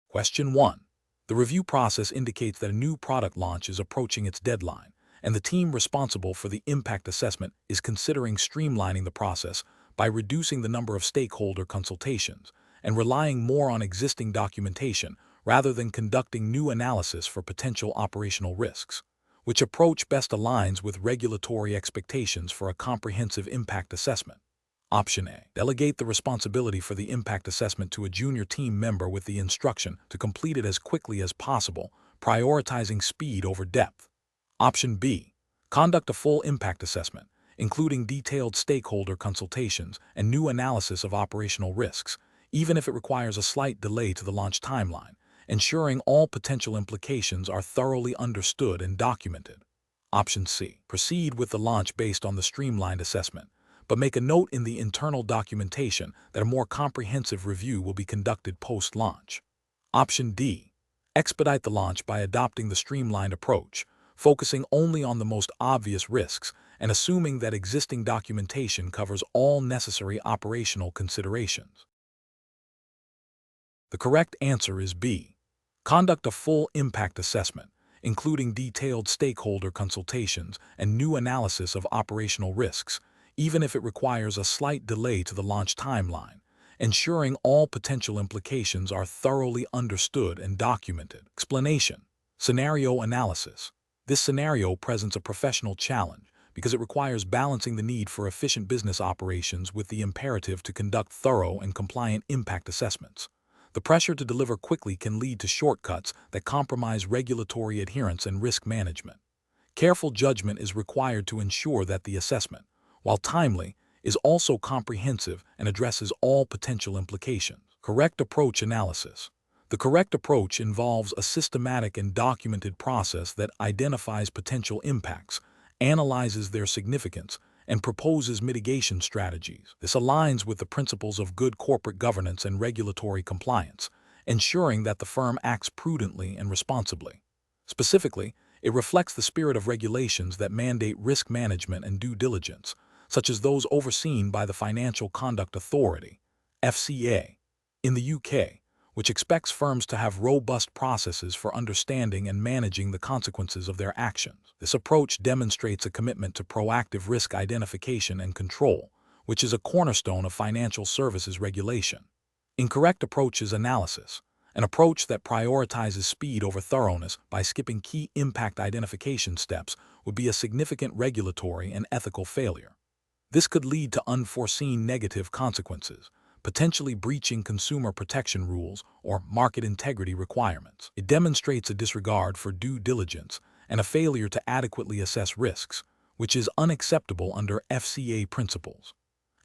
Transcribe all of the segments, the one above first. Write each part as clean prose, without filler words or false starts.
Question 1. The review process indicates that a new product launch is approaching its deadline, and the team responsible for the impact assessment is considering streamlining the process by reducing the number of stakeholder consultations and relying more on existing documentation rather than conducting new analysis for potential operational risks. Which approach best aligns with regulatory expectations for a comprehensive impact assessment? Option A. Delegate the responsibility for the impact assessment to a junior team member with the instruction to complete it as quickly as possible, prioritizing speed over depth. Option B. Conduct a full impact assessment, including detailed stakeholder consultations and new analysis of operational risks, even if it requires a slight delay to the launch timeline, ensuring all potential implications are thoroughly understood and documented. Option C. Proceed with the launch based on the streamlined assessment, but make a note in the internal documentation that a more comprehensive review will be conducted post-launch. Option D. Expedite the launch by adopting the streamlined approach, focusing only on the most obvious risks and assuming that existing documentation covers all necessary operational considerations. The correct answer is B. Conduct a full impact assessment, including detailed stakeholder consultations and new analysis of operational risks, even if it requires a slight delay to the launch timeline, ensuring all potential implications are thoroughly understood and documented. Explanation. Scenario analysis. This scenario presents a professional challenge because it requires balancing the need for efficient business operations with the imperative to conduct thorough and compliant impact assessments. The pressure to deliver quickly can lead to shortcuts that compromise regulatory adherence and risk management. Careful judgment is required to ensure that the assessment, while timely, is also comprehensive and addresses all potential implications. Correct approach analysis. The correct approach involves a systematic and documented process that identifies potential impacts, analyzes their significance, and proposes mitigation strategies. This aligns with the principles of good corporate governance and regulatory compliance, ensuring that the firm acts prudently and responsibly. Specifically, it reflects the spirit of regulations that mandate risk management and due diligence, such as those overseen by the Financial Conduct Authority, FCA, in the UK, which expects firms to have robust processes for understanding and managing the consequences of their actions. This approach demonstrates a commitment to proactive risk identification and control, which is a cornerstone of financial services regulation. Incorrect approaches analysis. An approach that prioritizes speed over thoroughness by skipping key impact identification steps would be a significant regulatory and ethical failure. This could lead to unforeseen negative consequences, potentially breaching consumer protection rules or market integrity requirements. It demonstrates a disregard for due diligence and a failure to adequately assess risks, which is unacceptable under FCA principles.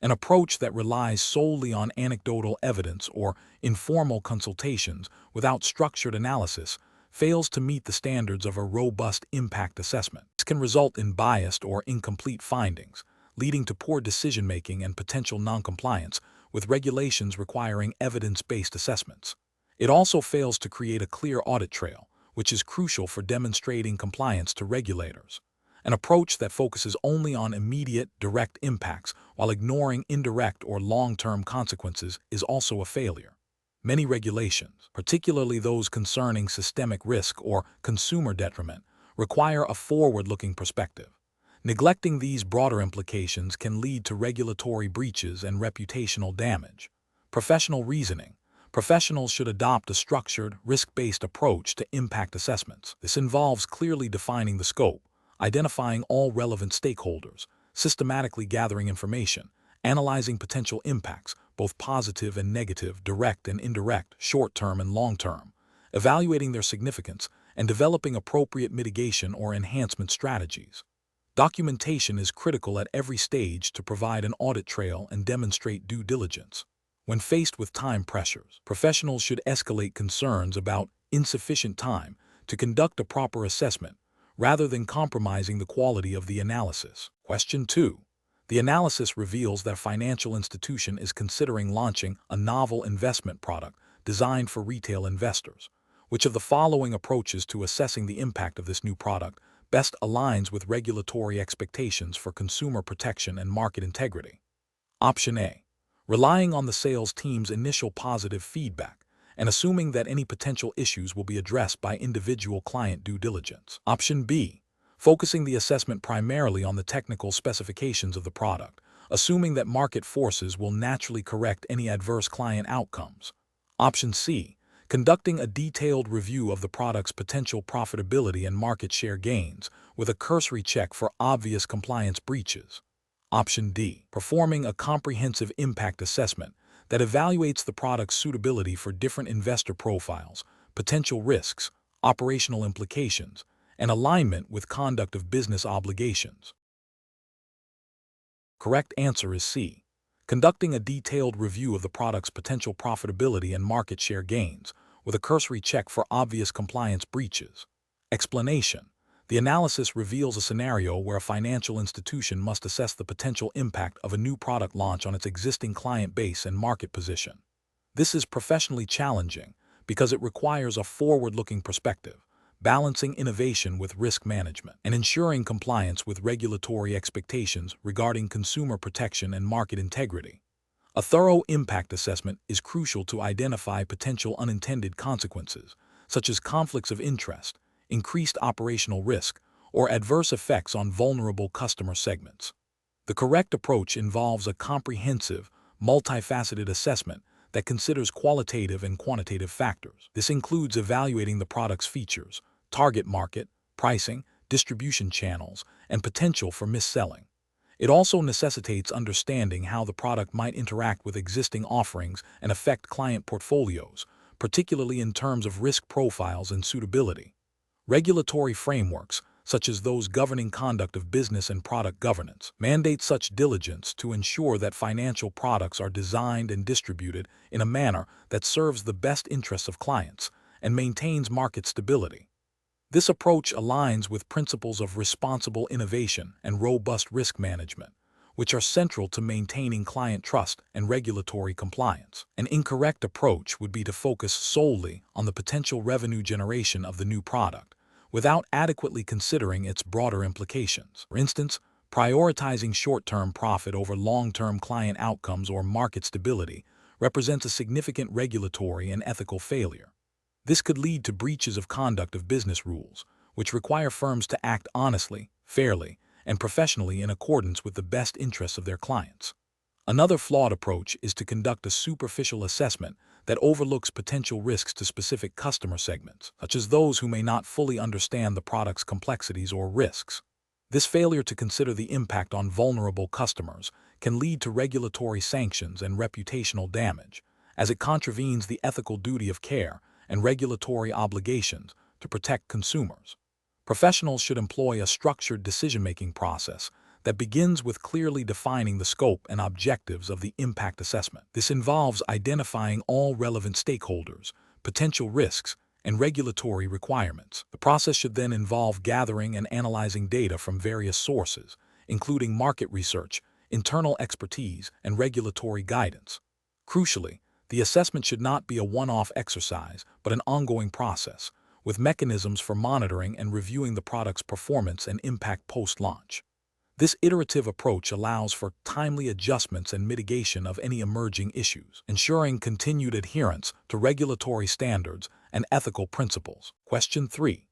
An approach that relies solely on anecdotal evidence or informal consultations without structured analysis fails to meet the standards of a robust impact assessment. This can result in biased or incomplete findings, leading to poor decision-making and potential noncompliance with regulations requiring evidence-based assessments. It also fails to create a clear audit trail, which is crucial for demonstrating compliance to regulators. An approach that focuses only on immediate, direct impacts while ignoring indirect or long-term consequences is also a failure. Many regulations, particularly those concerning systemic risk or consumer detriment, require a forward-looking perspective. Neglecting these broader implications can lead to regulatory breaches and reputational damage. Professional reasoning. Professionals should adopt a structured, risk-based approach to impact assessments. This involves clearly defining the scope, identifying all relevant stakeholders, systematically gathering information, analyzing potential impacts, both positive and negative, direct and indirect, short-term and long-term, evaluating their significance, and developing appropriate mitigation or enhancement strategies. Documentation is critical at every stage to provide an audit trail and demonstrate due diligence. When faced with time pressures, professionals should escalate concerns about insufficient time to conduct a proper assessment rather than compromising the quality of the analysis. Question 2. The analysis reveals that a financial institution is considering launching a novel investment product designed for retail investors. Which of the following approaches to assessing the impact of this new product best aligns with regulatory expectations for consumer protection and market integrity? Option A. Relying on the sales team's initial positive feedback and assuming that any potential issues will be addressed by individual client due diligence. Option B, focusing the assessment primarily on the technical specifications of the product, assuming that market forces will naturally correct any adverse client outcomes. Option C, conducting a detailed review of the product's potential profitability and market share gains, with a cursory check for obvious compliance breaches. Option D, performing a comprehensive impact assessment that evaluates the product's suitability for different investor profiles, potential risks, operational implications, and alignment with conduct of business obligations. Correct answer is C, conducting a detailed review of the product's potential profitability and market share gains, with a cursory check for obvious compliance breaches. Explanation: the analysis reveals a scenario where a financial institution must assess the potential impact of a new product launch on its existing client base and market position. This is professionally challenging because it requires a forward-looking perspective, balancing innovation with risk management, and ensuring compliance with regulatory expectations regarding consumer protection and market integrity. A thorough impact assessment is crucial to identify potential unintended consequences, such as conflicts of interest, increased operational risk, or adverse effects on vulnerable customer segments. The correct approach involves a comprehensive, multifaceted assessment that considers qualitative and quantitative factors. This includes evaluating the product's features, target market, pricing, distribution channels, and potential for mis-selling. It also necessitates understanding how the product might interact with existing offerings and affect client portfolios, particularly in terms of risk profiles and suitability. Regulatory frameworks, such as those governing conduct of business and product governance, mandate such diligence to ensure that financial products are designed and distributed in a manner that serves the best interests of clients and maintains market stability. This approach aligns with principles of responsible innovation and robust risk management, which are central to maintaining client trust and regulatory compliance. An incorrect approach would be to focus solely on the potential revenue generation of the new product, without adequately considering its broader implications. For instance, prioritizing short-term profit over long-term client outcomes or market stability represents a significant regulatory and ethical failure. This could lead to breaches of conduct of business rules, which require firms to act honestly, fairly, and professionally in accordance with the best interests of their clients. Another flawed approach is to conduct a superficial assessment that overlooks potential risks to specific customer segments, such as those who may not fully understand the product's complexities or risks. This failure to consider the impact on vulnerable customers can lead to regulatory sanctions and reputational damage, as it contravenes the ethical duty of care and regulatory obligations to protect consumers. Professionals should employ a structured decision-making process that begins with clearly defining the scope and objectives of the impact assessment. This involves identifying all relevant stakeholders, potential risks, and regulatory requirements. The process should then involve gathering and analyzing data from various sources, including market research, internal expertise, and regulatory guidance. Crucially, the assessment should not be a one-off exercise, but an ongoing process, with mechanisms for monitoring and reviewing the product's performance and impact post-launch. This iterative approach allows for timely adjustments and mitigation of any emerging issues, ensuring continued adherence to regulatory standards and ethical principles. Question 3.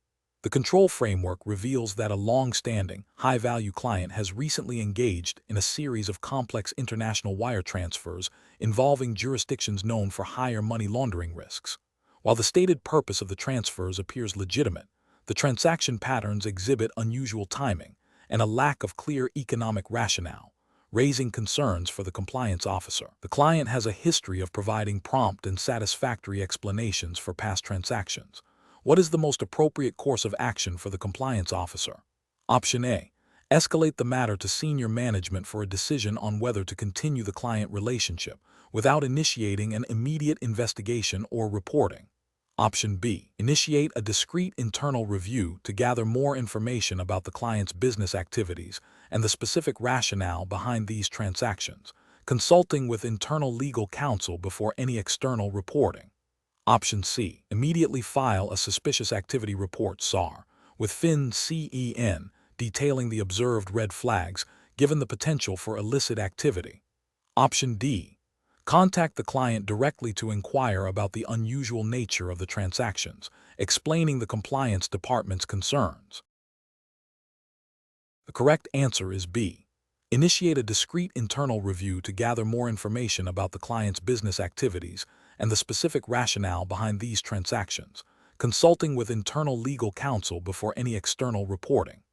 The control framework reveals that a long-standing, high-value client has recently engaged in a series of complex international wire transfers involving jurisdictions known for higher money laundering risks. While the stated purpose of the transfers appears legitimate, the transaction patterns exhibit unusual timing and a lack of clear economic rationale, raising concerns for the compliance officer. The client has a history of providing prompt and satisfactory explanations for past transactions. What is the most appropriate course of action for the compliance officer? Option A. Escalate the matter to senior management for a decision on whether to continue the client relationship without initiating an immediate investigation or reporting. Option B. Initiate a discrete internal review to gather more information about the client's business activities and the specific rationale behind these transactions, consulting with internal legal counsel before any external reporting. Option C. Immediately file a suspicious activity report (SAR) with FIN-CEN detailing the observed red flags given the potential for illicit activity. Option D. Contact the client directly to inquire about the unusual nature of the transactions, explaining the compliance department's concerns. The correct answer is B. Initiate a discrete internal review to gather more information about the client's business activities and the specific rationale behind these transactions, consulting with internal legal counsel before any external reporting.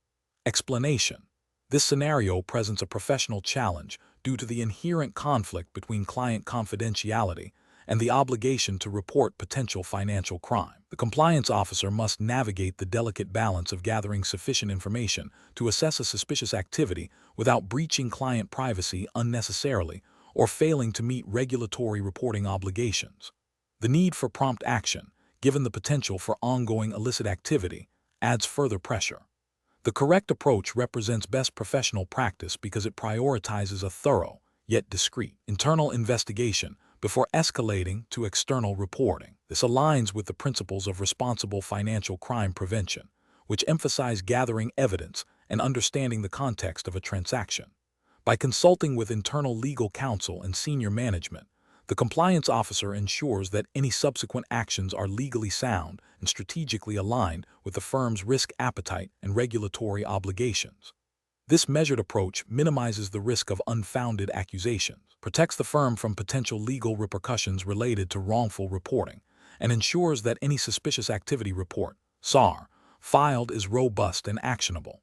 Explanation. This scenario presents a professional challenge due to the inherent conflict between client confidentiality and the obligation to report potential financial crime. The compliance officer must navigate the delicate balance of gathering sufficient information to assess a suspicious activity without breaching client privacy unnecessarily or failing to meet regulatory reporting obligations. The need for prompt action, given the potential for ongoing illicit activity, adds further pressure. The correct approach represents best professional practice because it prioritizes a thorough, yet discreet, internal investigation before escalating to external reporting. This aligns with the principles of responsible financial crime prevention, which emphasize gathering evidence and understanding the context of a transaction. By consulting with internal legal counsel and senior management, the compliance officer ensures that any subsequent actions are legally sound and strategically aligned with the firm's risk appetite and regulatory obligations. This measured approach minimizes the risk of unfounded accusations, protects the firm from potential legal repercussions related to wrongful reporting, and ensures that any suspicious activity report, SAR, filed is robust and actionable.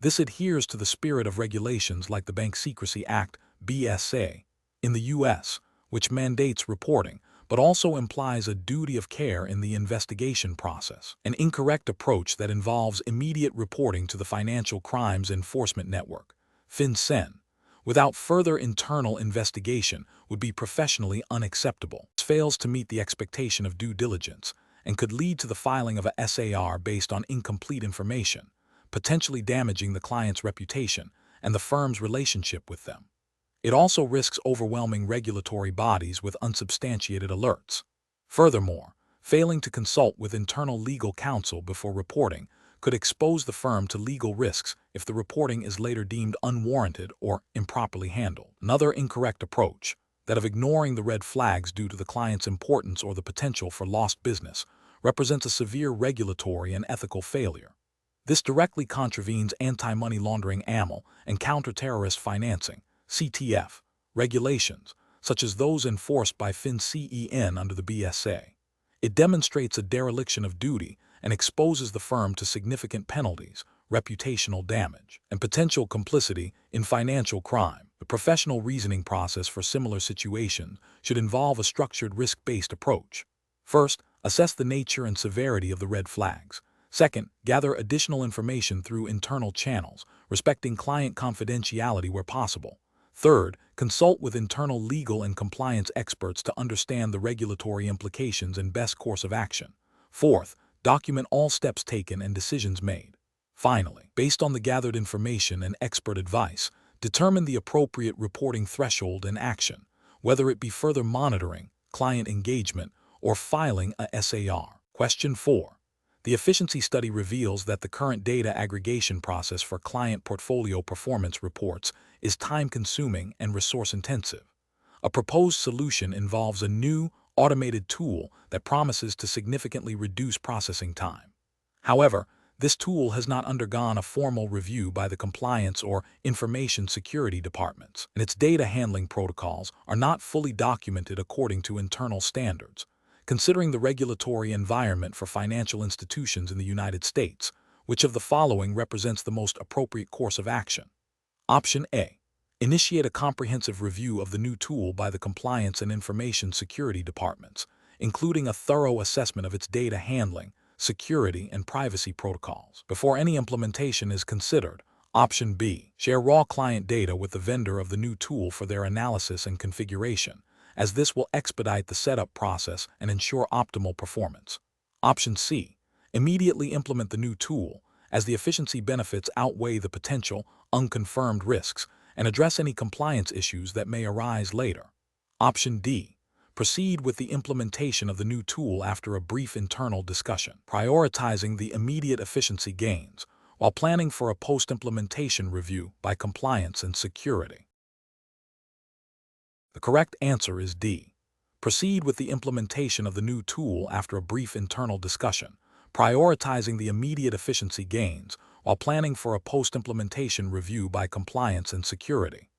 This adheres to the spirit of regulations like the Bank Secrecy Act, BSA, in the U.S., which mandates reporting, but also implies a duty of care in the investigation process. An incorrect approach that involves immediate reporting to the Financial Crimes Enforcement Network, FinCEN, without further internal investigation would be professionally unacceptable. This fails to meet the expectation of due diligence and could lead to the filing of a SAR based on incomplete information, potentially damaging the client's reputation and the firm's relationship with them. It also risks overwhelming regulatory bodies with unsubstantiated alerts. Furthermore, failing to consult with internal legal counsel before reporting could expose the firm to legal risks if the reporting is later deemed unwarranted or improperly handled. Another incorrect approach, that of ignoring the red flags due to the client's importance or the potential for lost business, represents a severe regulatory and ethical failure. This directly contravenes anti-money laundering (AML) and counter-terrorist financing (CTF) regulations, such as those enforced by FinCEN under the BSA. It demonstrates a dereliction of duty and exposes the firm to significant penalties, reputational damage, and potential complicity in financial crime. The professional reasoning process for similar situations should involve a structured risk-based approach. First, assess the nature and severity of the red flags. Second, gather additional information through internal channels, respecting client confidentiality where possible. Third, consult with internal legal and compliance experts to understand the regulatory implications and best course of action. Fourth, document all steps taken and decisions made. Finally, based on the gathered information and expert advice, determine the appropriate reporting threshold and action, whether it be further monitoring, client engagement, or filing a SAR. Question 4. The efficiency study reveals that the current data aggregation process for client portfolio performance reports is time-consuming and resource-intensive. A proposed solution involves a new, automated tool that promises to significantly reduce processing time. However, this tool has not undergone a formal review by the compliance or information security departments, and its data handling protocols are not fully documented according to internal standards. Considering the regulatory environment for financial institutions in the United States, which of the following represents the most appropriate course of action? Option A. Initiate a comprehensive review of the new tool by the compliance and information security departments, including a thorough assessment of its data handling, security, and privacy protocols. Before any implementation is considered, Option B. Share raw client data with the vendor of the new tool for their analysis and configuration, as this will expedite the setup process and ensure optimal performance. Option C. Immediately implement the new tool, as the efficiency benefits outweigh the potential, unconfirmed risks, and address any compliance issues that may arise later. Option D. Proceed with the implementation of the new tool after a brief internal discussion, prioritizing the immediate efficiency gains, while planning for a post-implementation review by compliance and security. The correct answer is D. Proceed with the implementation of the new tool after a brief internal discussion, prioritizing the immediate efficiency gains while planning for a post-implementation review by compliance and security.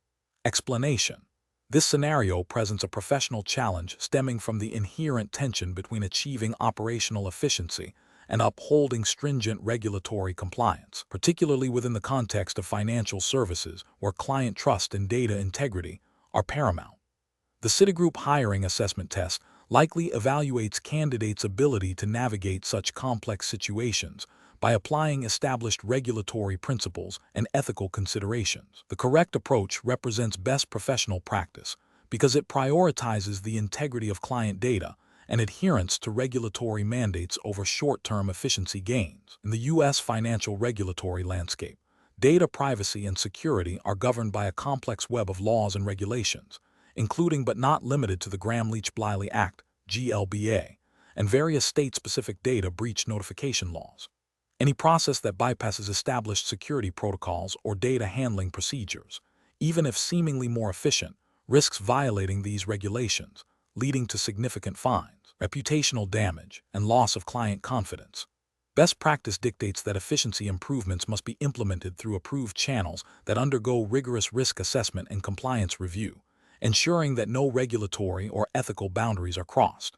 Explanation. This scenario presents a professional challenge stemming from the inherent tension between achieving operational efficiency and upholding stringent regulatory compliance, particularly within the context of financial services where client trust and data integrity are paramount. The Citigroup hiring assessment test likely evaluates candidates' ability to navigate such complex situations by applying established regulatory principles and ethical considerations. The correct approach represents best professional practice because it prioritizes the integrity of client data and adherence to regulatory mandates over short-term efficiency gains. In the U.S. financial regulatory landscape, data privacy and security are governed by a complex web of laws and regulations, including but not limited to the Gramm-Leach-Bliley Act, GLBA, and various state-specific data breach notification laws. Any process that bypasses established security protocols or data handling procedures, even if seemingly more efficient, risks violating these regulations, leading to significant fines, reputational damage, and loss of client confidence. Best practice dictates that efficiency improvements must be implemented through approved channels that undergo rigorous risk assessment and compliance review, ensuring that no regulatory or ethical boundaries are crossed.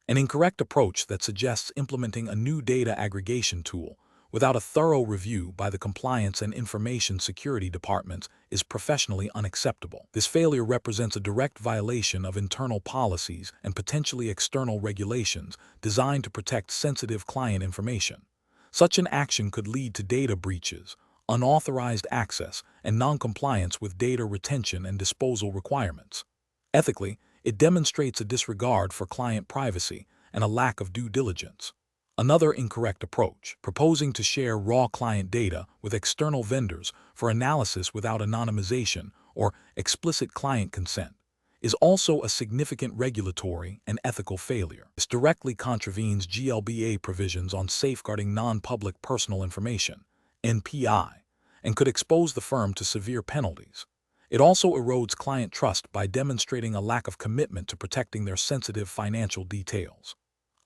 An incorrect approach that suggests implementing a new data aggregation tool without a thorough review by the compliance and information security departments is professionally unacceptable. This failure represents a direct violation of internal policies and potentially external regulations designed to protect sensitive client information. Such an action could lead to data breaches, unauthorized access, and noncompliance with data retention and disposal requirements. Ethically, it demonstrates a disregard for client privacy and a lack of due diligence. Another incorrect approach, proposing to share raw client data with external vendors for analysis without anonymization or explicit client consent, is also a significant regulatory and ethical failure. This directly contravenes GLBA provisions on safeguarding non-public personal information, NPI, and could expose the firm to severe penalties. It also erodes client trust by demonstrating a lack of commitment to protecting their sensitive financial details.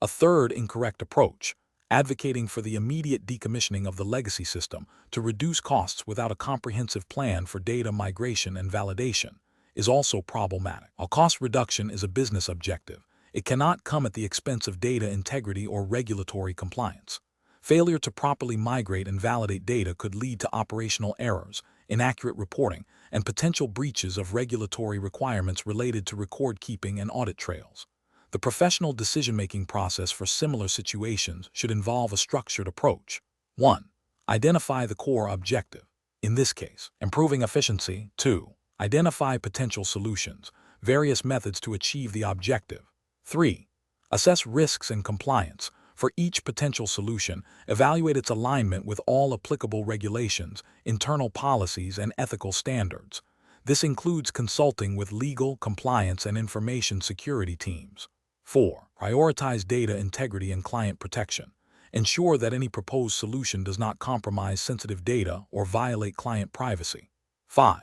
A third incorrect approach, advocating for the immediate decommissioning of the legacy system to reduce costs without a comprehensive plan for data migration and validation, is also problematic. While cost reduction is a business objective, it cannot come at the expense of data integrity or regulatory compliance. Failure to properly migrate and validate data could lead to operational errors, inaccurate reporting, and potential breaches of regulatory requirements related to record keeping and audit trails. The professional decision-making process for similar situations should involve a structured approach. 1. Identify the core objective. In this case, improving efficiency. 2. Identify potential solutions, various methods to achieve the objective. 3. Assess risks and compliance. For each potential solution, evaluate its alignment with all applicable regulations, internal policies, and ethical standards. This includes consulting with legal, compliance, and information security teams. 4. Prioritize data integrity and client protection. Ensure that any proposed solution does not compromise sensitive data or violate client privacy. 5.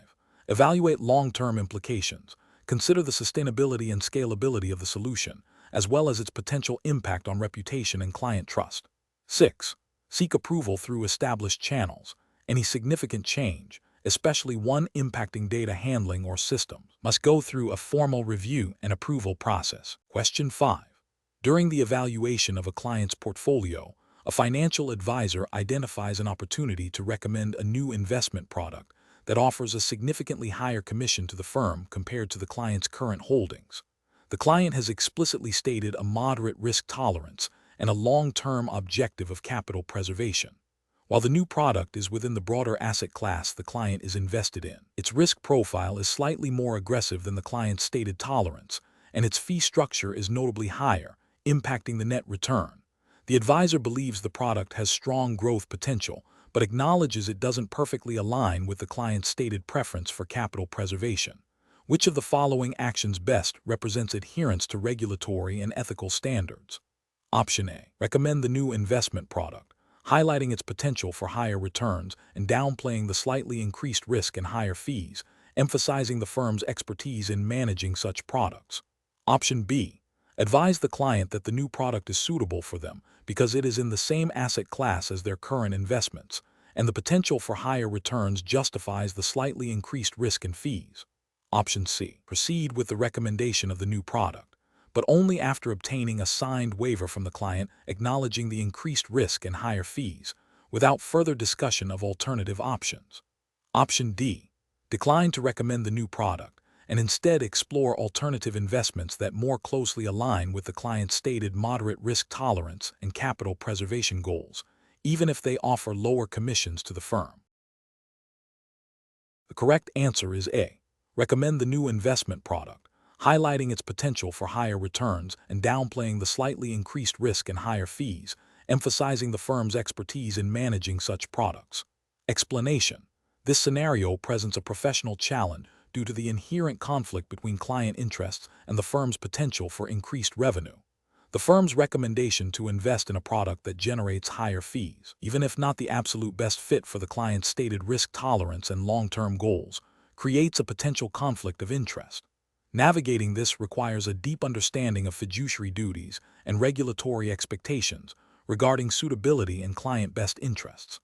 Evaluate long-term implications. Consider the sustainability and scalability of the solution, as well as its potential impact on reputation and client trust. 6. Seek approval through established channels. Any significant change, especially one impacting data handling or systems, must go through a formal review and approval process. Question 5. During the evaluation of a client's portfolio, a financial advisor identifies an opportunity to recommend a new investment product that offers a significantly higher commission to the firm compared to the client's current holdings. The client has explicitly stated a moderate risk tolerance and a long-term objective of capital preservation. While the new product is within the broader asset class the client is invested in, its risk profile is slightly more aggressive than the client's stated tolerance, and its fee structure is notably higher, impacting the net return. The advisor believes the product has strong growth potential, but acknowledges it doesn't perfectly align with the client's stated preference for capital preservation. Which of the following actions best represents adherence to regulatory and ethical standards? Option A. Recommend the new investment product, highlighting its potential for higher returns and downplaying the slightly increased risk and higher fees, emphasizing the firm's expertise in managing such products. Option B. Advise the client that the new product is suitable for them because it is in the same asset class as their current investments, and the potential for higher returns justifies the slightly increased risk and fees. Option C. Proceed with the recommendation of the new product, but only after obtaining a signed waiver from the client acknowledging the increased risk and higher fees, without further discussion of alternative options. Option D. Decline to recommend the new product and instead explore alternative investments that more closely align with the client's stated moderate risk tolerance and capital preservation goals, even if they offer lower commissions to the firm. The correct answer is A. Recommend the new investment product, highlighting its potential for higher returns and downplaying the slightly increased risk and higher fees, emphasizing the firm's expertise in managing such products. Explanation: this scenario presents a professional challenge due to the inherent conflict between client interests and the firm's potential for increased revenue. The firm's recommendation to invest in a product that generates higher fees, even if not the absolute best fit for the client's stated risk tolerance and long-term goals, creates a potential conflict of interest. Navigating this requires a deep understanding of fiduciary duties and regulatory expectations regarding suitability and client best interests.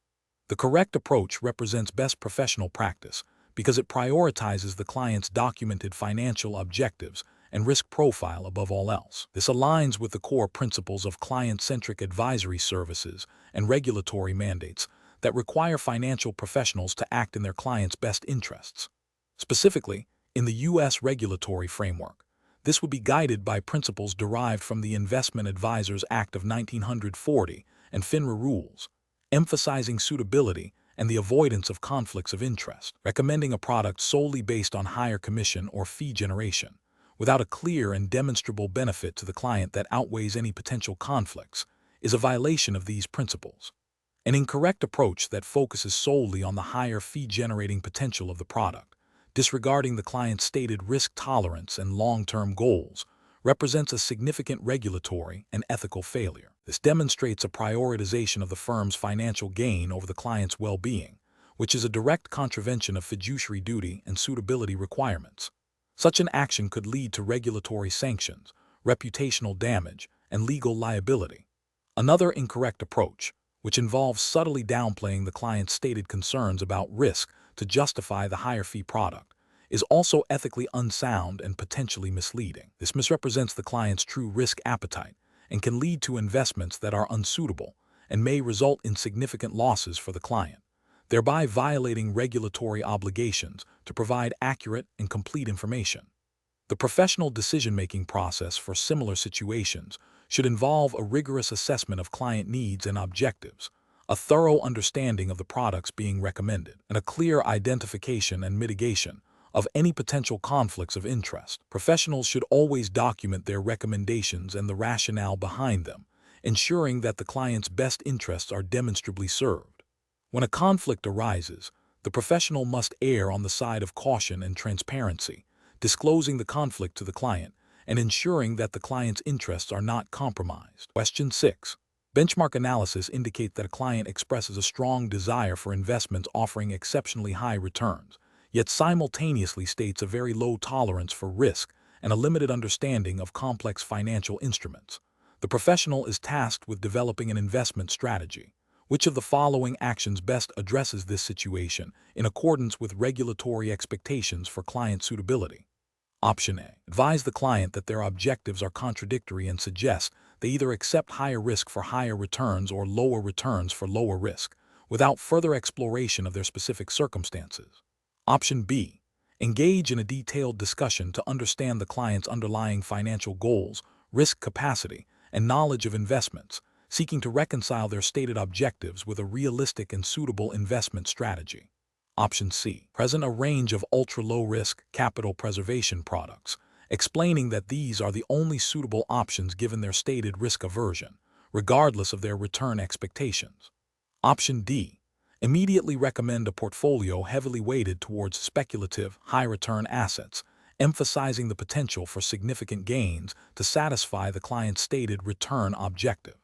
The correct approach represents best professional practice because it prioritizes the client's documented financial objectives and risk profile above all else. This aligns with the core principles of client-centric advisory services and regulatory mandates that require financial professionals to act in their clients' best interests. Specifically, in the U.S. regulatory framework, this would be guided by principles derived from the Investment Advisors Act of 1940 and FINRA rules, emphasizing suitability and the avoidance of conflicts of interest. Recommending a product solely based on higher commission or fee generation, without a clear and demonstrable benefit to the client that outweighs any potential conflicts, is a violation of these principles. An incorrect approach that focuses solely on the higher fee-generating potential of the product, disregarding the client's stated risk tolerance and long-term goals, represents a significant regulatory and ethical failure. This demonstrates a prioritization of the firm's financial gain over the client's well-being, which is a direct contravention of fiduciary duty and suitability requirements. Such an action could lead to regulatory sanctions, reputational damage, and legal liability. Another incorrect approach, which involves subtly downplaying the client's stated concerns about risk to justify the higher fee product, is also ethically unsound and potentially misleading. This misrepresents the client's true risk appetite and can lead to investments that are unsuitable and may result in significant losses for the client, thereby violating regulatory obligations to provide accurate and complete information. The professional decision-making process for similar situations should involve a rigorous assessment of client needs and objectives, a thorough understanding of the products being recommended, and a clear identification and mitigation of any potential conflicts of interest. Professionals should always document their recommendations and the rationale behind them, ensuring that the client's best interests are demonstrably served. When a conflict arises, the professional must err on the side of caution and transparency, disclosing the conflict to the client and ensuring that the client's interests are not compromised. Question 6. Benchmark analysis indicate that a client expresses a strong desire for investments offering exceptionally high returns, yet simultaneously states a very low tolerance for risk and a limited understanding of complex financial instruments. The professional is tasked with developing an investment strategy. Which of the following actions best addresses this situation in accordance with regulatory expectations for client suitability? Option A. Advise the client that their objectives are contradictory and suggest they either accept higher risk for higher returns or lower returns for lower risk, without further exploration of their specific circumstances. Option B. Engage in a detailed discussion to understand the client's underlying financial goals, risk capacity, and knowledge of investments, seeking to reconcile their stated objectives with a realistic and suitable investment strategy. Option C. Present a range of ultra-low-risk capital preservation products, explaining that these are the only suitable options given their stated risk aversion, regardless of their return expectations. Option D. Immediately recommend a portfolio heavily weighted towards speculative, high-return assets, emphasizing the potential for significant gains to satisfy the client's stated return objective.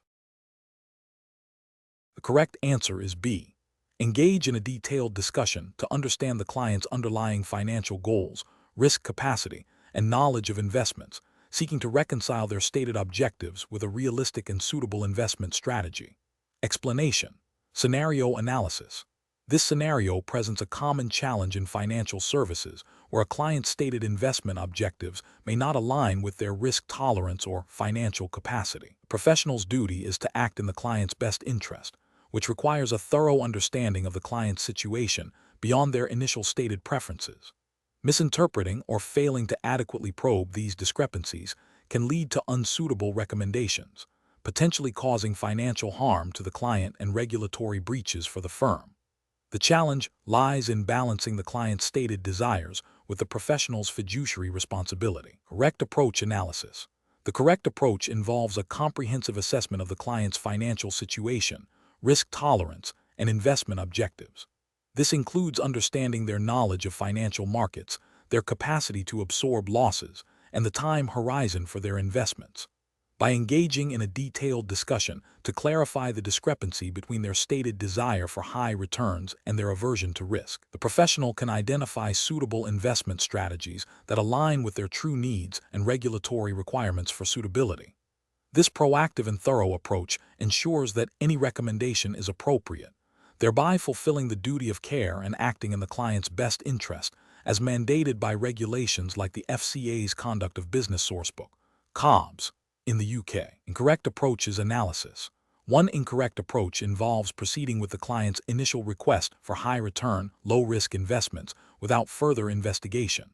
The correct answer is B. Engage in a detailed discussion to understand the client's underlying financial goals, risk capacity, and knowledge of investments, seeking to reconcile their stated objectives with a realistic and suitable investment strategy. Explanation. Scenario analysis. This scenario presents a common challenge in financial services where a client's stated investment objectives may not align with their risk tolerance or financial capacity. The professional's duty is to act in the client's best interest, which requires a thorough understanding of the client's situation beyond their initial stated preferences. Misinterpreting or failing to adequately probe these discrepancies can lead to unsuitable recommendations, potentially causing financial harm to the client and regulatory breaches for the firm. The challenge lies in balancing the client's stated desires with the professional's fiduciary responsibility. Correct approach analysis. The correct approach involves a comprehensive assessment of the client's financial situation, risk tolerance, and investment objectives. This includes understanding their knowledge of financial markets, their capacity to absorb losses, and the time horizon for their investments. By engaging in a detailed discussion to clarify the discrepancy between their stated desire for high returns and their aversion to risk, the professional can identify suitable investment strategies that align with their true needs and regulatory requirements for suitability. This proactive and thorough approach ensures that any recommendation is appropriate, thereby fulfilling the duty of care and acting in the client's best interest as mandated by regulations like the FCA's Conduct of Business Sourcebook, COBS, in the UK. Incorrect approaches analysis. One incorrect approach involves proceeding with the client's initial request for high-return, low-risk investments without further investigation.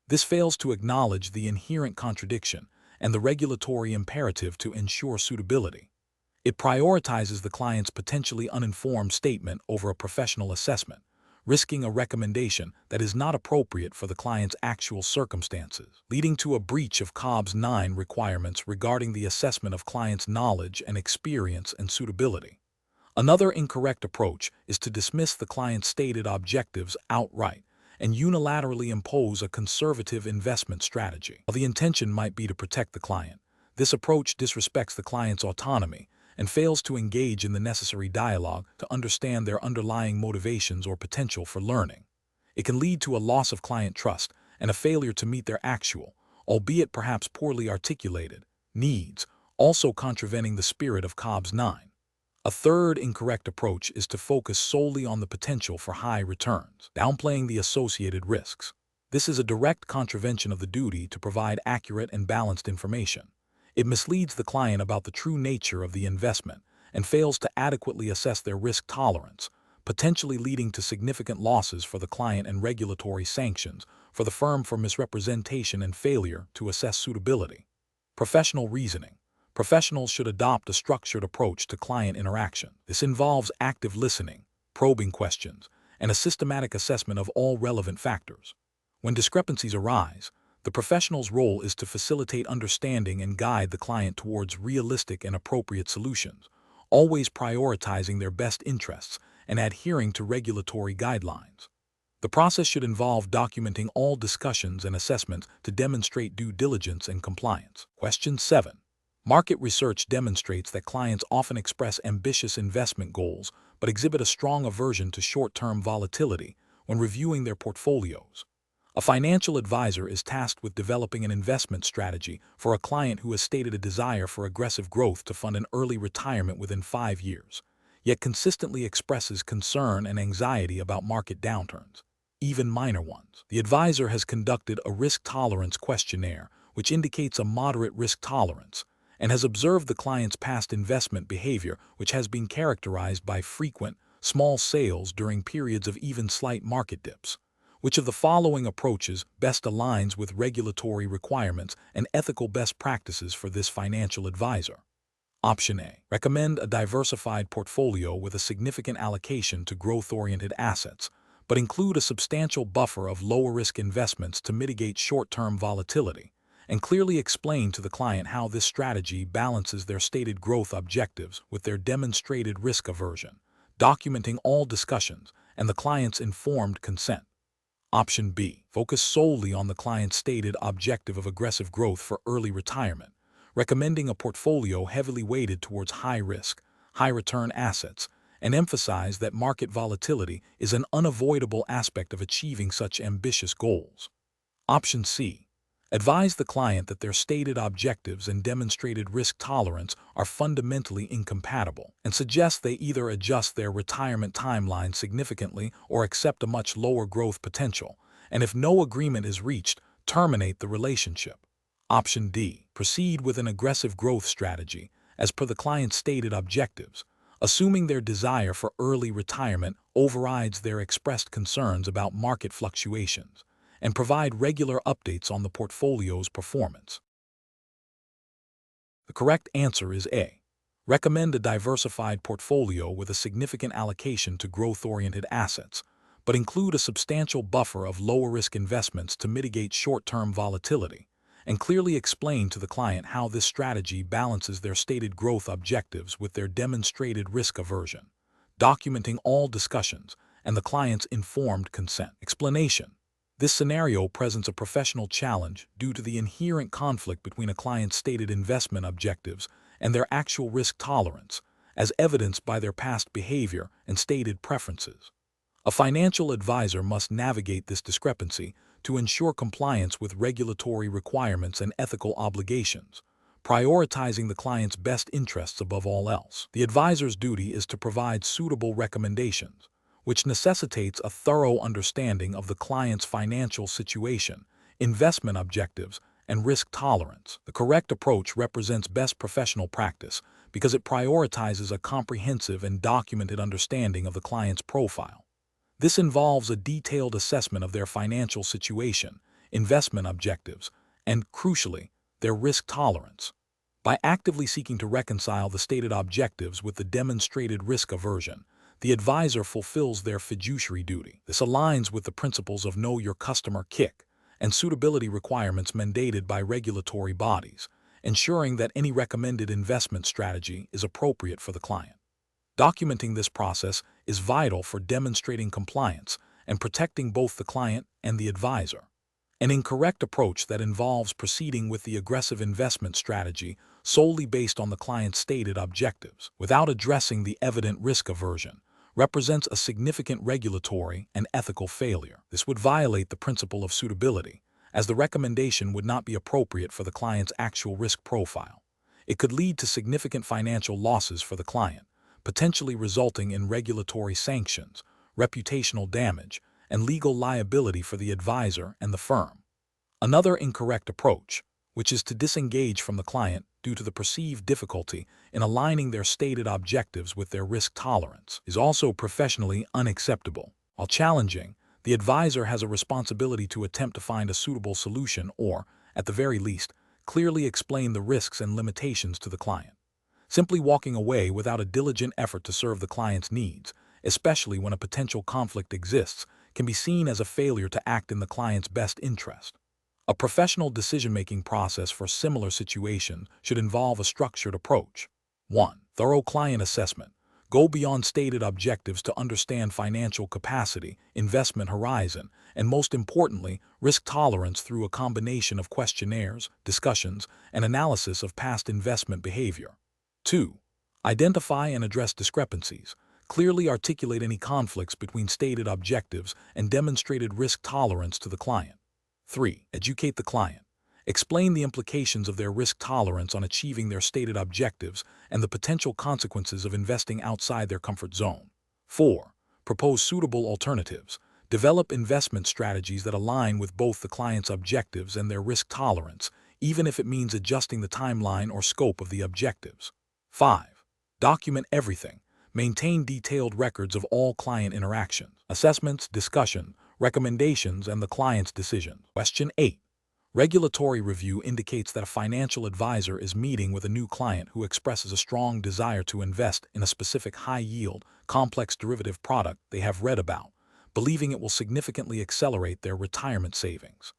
This fails to acknowledge the inherent contradiction and the regulatory imperative to ensure suitability. It prioritizes the client's potentially uninformed statement over a professional assessment, risking a recommendation that is not appropriate for the client's actual circumstances, leading to a breach of COBS 9 requirements regarding the assessment of clients' knowledge and experience and suitability. Another incorrect approach is to dismiss the client's stated objectives outright and unilaterally impose a conservative investment strategy. While the intention might be to protect the client, this approach disrespects the client's autonomy and fails to engage in the necessary dialogue to understand their underlying motivations or potential for learning. It can lead to a loss of client trust and a failure to meet their actual, albeit perhaps poorly articulated, needs, also contravening the spirit of COBS 9. A third incorrect approach is to focus solely on the potential for high returns, downplaying the associated risks. This is a direct contravention of the duty to provide accurate and balanced information. It misleads the client about the true nature of the investment and fails to adequately assess their risk tolerance, potentially leading to significant losses for the client and regulatory sanctions for the firm for misrepresentation and failure to assess suitability. Professional reasoning. Professionals should adopt a structured approach to client interaction. This involves active listening, probing questions, and a systematic assessment of all relevant factors. When discrepancies arise, the professional's role is to facilitate understanding and guide the client towards realistic and appropriate solutions, always prioritizing their best interests and adhering to regulatory guidelines. The process should involve documenting all discussions and assessments to demonstrate due diligence and compliance. Question 7. Market research demonstrates that clients often express ambitious investment goals but exhibit a strong aversion to short-term volatility when reviewing their portfolios. A financial advisor is tasked with developing an investment strategy for a client who has stated a desire for aggressive growth to fund an early retirement within 5 years, yet consistently expresses concern and anxiety about market downturns, even minor ones. The advisor has conducted a risk tolerance questionnaire, which indicates a moderate risk tolerance, and has observed the client's past investment behavior, which has been characterized by frequent, small sales during periods of even slight market dips. Which of the following approaches best aligns with regulatory requirements and ethical best practices for this financial advisor? Option A. Recommend a diversified portfolio with a significant allocation to growth-oriented assets, but include a substantial buffer of lower-risk investments to mitigate short-term volatility, and clearly explain to the client how this strategy balances their stated growth objectives with their demonstrated risk aversion, documenting all discussions and the client's informed consent. Option B. Focus solely on the client's stated objective of aggressive growth for early retirement, recommending a portfolio heavily weighted towards high-risk, high-return assets and emphasize that market volatility is an unavoidable aspect of achieving such ambitious goals. Option C. Advise the client that their stated objectives and demonstrated risk tolerance are fundamentally incompatible, and suggest they either adjust their retirement timeline significantly or accept a much lower growth potential, and if no agreement is reached, terminate the relationship. Option D. Proceed with an aggressive growth strategy, as per the client's stated objectives, assuming their desire for early retirement overrides their expressed concerns about market fluctuations, and provide regular updates on the portfolio's performance. The correct answer is A. Recommend a diversified portfolio with a significant allocation to growth-oriented assets, but include a substantial buffer of lower-risk investments to mitigate short-term volatility, and clearly explain to the client how this strategy balances their stated growth objectives with their demonstrated risk aversion, documenting all discussions and the client's informed consent. Explanation. This scenario presents a professional challenge due to the inherent conflict between a client's stated investment objectives and their actual risk tolerance, as evidenced by their past behavior and stated preferences. A financial advisor must navigate this discrepancy to ensure compliance with regulatory requirements and ethical obligations, prioritizing the client's best interests above all else. The advisor's duty is to provide suitable recommendations, which necessitates a thorough understanding of the client's financial situation, investment objectives, and risk tolerance. The correct approach represents best professional practice because it prioritizes a comprehensive and documented understanding of the client's profile. This involves a detailed assessment of their financial situation, investment objectives, and, crucially, their risk tolerance. By actively seeking to reconcile the stated objectives with the demonstrated risk aversion, the advisor fulfills their fiduciary duty. This aligns with the principles of Know Your Customer (KIC) and suitability requirements mandated by regulatory bodies, ensuring that any recommended investment strategy is appropriate for the client. Documenting this process is vital for demonstrating compliance and protecting both the client and the advisor. An incorrect approach that involves proceeding with the aggressive investment strategy solely based on the client's stated objectives, without addressing the evident risk aversion, represents a significant regulatory and ethical failure. This would violate the principle of suitability, as the recommendation would not be appropriate for the client's actual risk profile. It could lead to significant financial losses for the client, potentially resulting in regulatory sanctions, reputational damage, and legal liability for the advisor and the firm. Another incorrect approach, which is to disengage from the client due to the perceived difficulty in aligning their stated objectives with their risk tolerance, is also professionally unacceptable. While challenging, the advisor has a responsibility to attempt to find a suitable solution or, at the very least, clearly explain the risks and limitations to the client. Simply walking away without a diligent effort to serve the client's needs, especially when a potential conflict exists, can be seen as a failure to act in the client's best interest. A professional decision-making process for similar situations should involve a structured approach. 1. Thorough client assessment. Go beyond stated objectives to understand financial capacity, investment horizon, and most importantly, risk tolerance through a combination of questionnaires, discussions, and analysis of past investment behavior. 2. Identify and address discrepancies. Clearly articulate any conflicts between stated objectives and demonstrated risk tolerance to the client. 3. Educate the client. Explain the implications of their risk tolerance on achieving their stated objectives and the potential consequences of investing outside their comfort zone. 4. Propose suitable alternatives. Develop investment strategies that align with both the client's objectives and their risk tolerance, even if it means adjusting the timeline or scope of the objectives. 5. Document everything. Maintain detailed records of all client interactions, assessments, discussion, recommendations, and the client's decision. Question 8. Regulatory review indicates that a financial advisor is meeting with a new client who expresses a strong desire to invest in a specific high-yield, complex derivative product they have read about, believing it will significantly accelerate their retirement savings.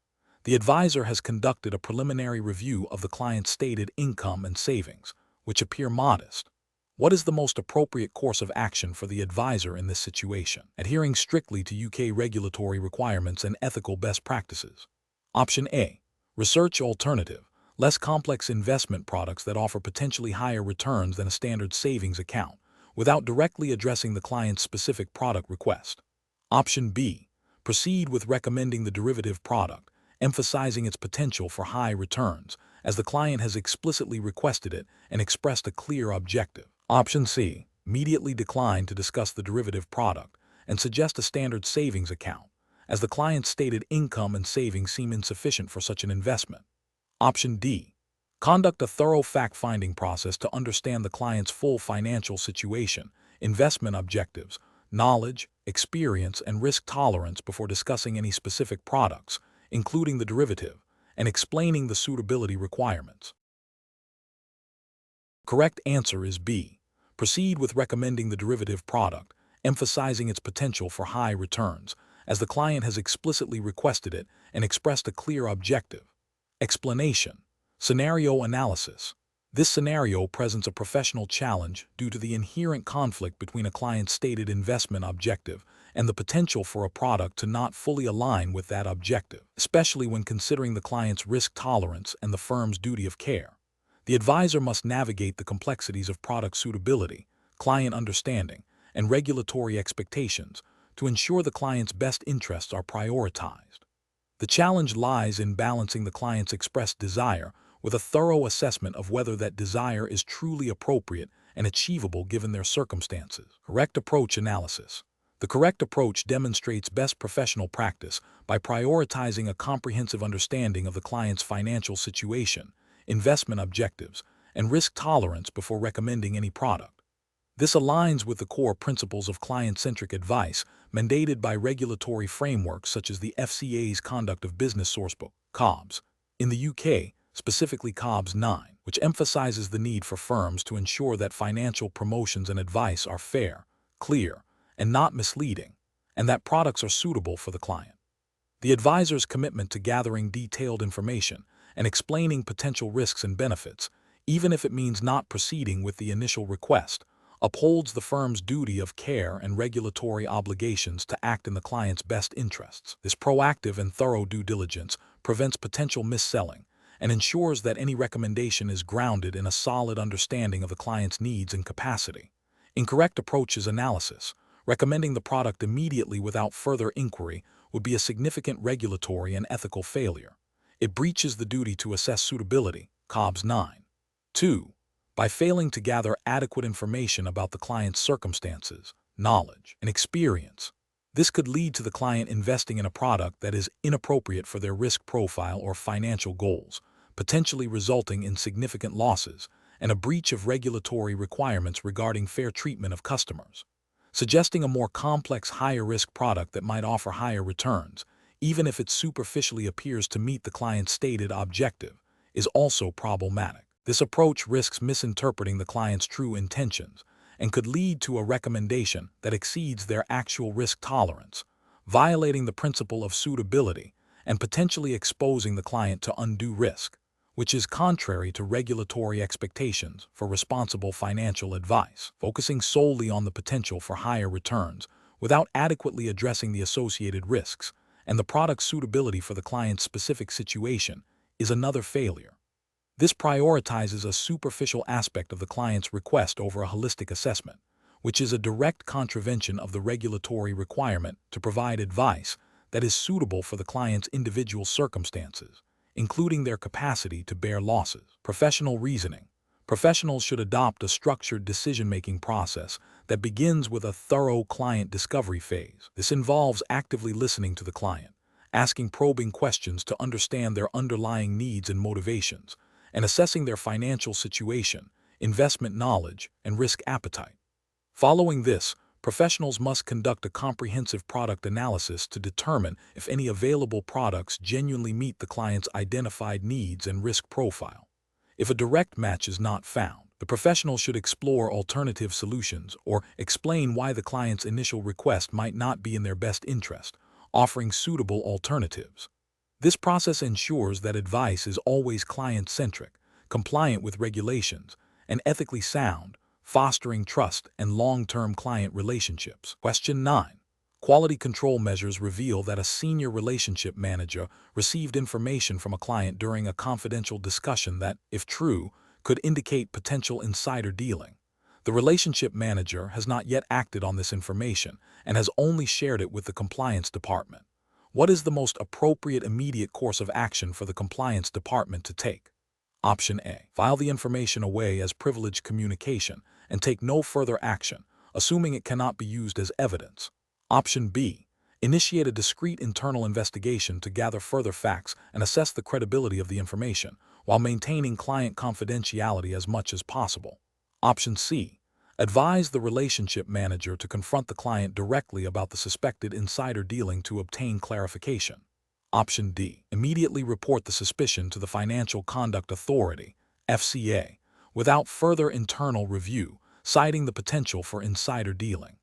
The advisor has conducted a preliminary review of the client's stated income and savings, which appear modest. What is the most appropriate course of action for the advisor in this situation? Adhering strictly to UK regulatory requirements and ethical best practices. Option A. Research alternative, less complex investment products that offer potentially higher returns than a standard savings account, without directly addressing the client's specific product request. Option B. Proceed with recommending the derivative product, emphasizing its potential for high returns, as the client has explicitly requested it and expressed a clear objective. Option C. Immediately decline to discuss the derivative product and suggest a standard savings account, as the client's stated income and savings seem insufficient for such an investment. Option D. Conduct a thorough fact-finding process to understand the client's full financial situation, investment objectives, knowledge, experience, and risk tolerance before discussing any specific products, including the derivative, and explaining the suitability requirements. Correct answer is B. Proceed with recommending the derivative product, emphasizing its potential for high returns, as the client has explicitly requested it and expressed a clear objective. Explanation. Scenario analysis. This scenario presents a professional challenge due to the inherent conflict between a client's stated investment objective and the potential for a product to not fully align with that objective, especially when considering the client's risk tolerance and the firm's duty of care. The advisor must navigate the complexities of product suitability, client understanding, and regulatory expectations to ensure the client's best interests are prioritized. The challenge lies in balancing the client's expressed desire with a thorough assessment of whether that desire is truly appropriate and achievable given their circumstances. Correct approach analysis. The correct approach demonstrates best professional practice by prioritizing a comprehensive understanding of the client's financial situation, investment objectives, and risk tolerance before recommending any product. This aligns with the core principles of client-centric advice mandated by regulatory frameworks such as the FCA's Conduct of Business Sourcebook, COBS, in the UK, specifically COBS 9, which emphasizes the need for firms to ensure that financial promotions and advice are fair, clear, and not misleading, and that products are suitable for the client. The advisor's commitment to gathering detailed information and explaining potential risks and benefits, even if it means not proceeding with the initial request, upholds the firm's duty of care and regulatory obligations to act in the client's best interests. This proactive and thorough due diligence prevents potential mis-selling and ensures that any recommendation is grounded in a solid understanding of the client's needs and capacity. Incorrect approach is analysis. Recommending the product immediately without further inquiry would be a significant regulatory and ethical failure. It breaches the duty to assess suitability, COBS 9. 2. By failing to gather adequate information about the client's circumstances, knowledge, and experience. This could lead to the client investing in a product that is inappropriate for their risk profile or financial goals, potentially resulting in significant losses and a breach of regulatory requirements regarding fair treatment of customers. Suggesting a more complex, higher-risk product that might offer higher returns, even if it superficially appears to meet the client's stated objective, is also problematic. This approach risks misinterpreting the client's true intentions and could lead to a recommendation that exceeds their actual risk tolerance, violating the principle of suitability and potentially exposing the client to undue risk, which is contrary to regulatory expectations for responsible financial advice. Focusing solely on the potential for higher returns without adequately addressing the associated risks and the product's suitability for the client's specific situation is another failure. This prioritizes a superficial aspect of the client's request over a holistic assessment, which is a direct contravention of the regulatory requirement to provide advice that is suitable for the client's individual circumstances, including their capacity to bear losses. Professional reasoning. Professionals should adopt a structured decision-making process that begins with a thorough client discovery phase. This involves actively listening to the client, asking probing questions to understand their underlying needs and motivations, and assessing their financial situation, investment knowledge, and risk appetite. Following this, professionals must conduct a comprehensive product analysis to determine if any available products genuinely meet the client's identified needs and risk profile. If a direct match is not found, the professional should explore alternative solutions or explain why the client's initial request might not be in their best interest, offering suitable alternatives. This process ensures that advice is always client-centric, compliant with regulations, and ethically sound, fostering trust and long-term client relationships. Question 9. Quality control measures reveal that a senior relationship manager received information from a client during a confidential discussion that, if true, could indicate potential insider dealing. The relationship manager has not yet acted on this information and has only shared it with the compliance department. What is the most appropriate immediate course of action for the compliance department to take? Option A. File the information away as privileged communication and take no further action, assuming it cannot be used as evidence. Option B. Initiate a discrete internal investigation to gather further facts and assess the credibility of the information, while maintaining client confidentiality as much as possible. Option C. Advise the relationship manager to confront the client directly about the suspected insider dealing to obtain clarification. Option D. Immediately report the suspicion to the Financial Conduct Authority, FCA, without further internal review, citing the potential for insider dealing.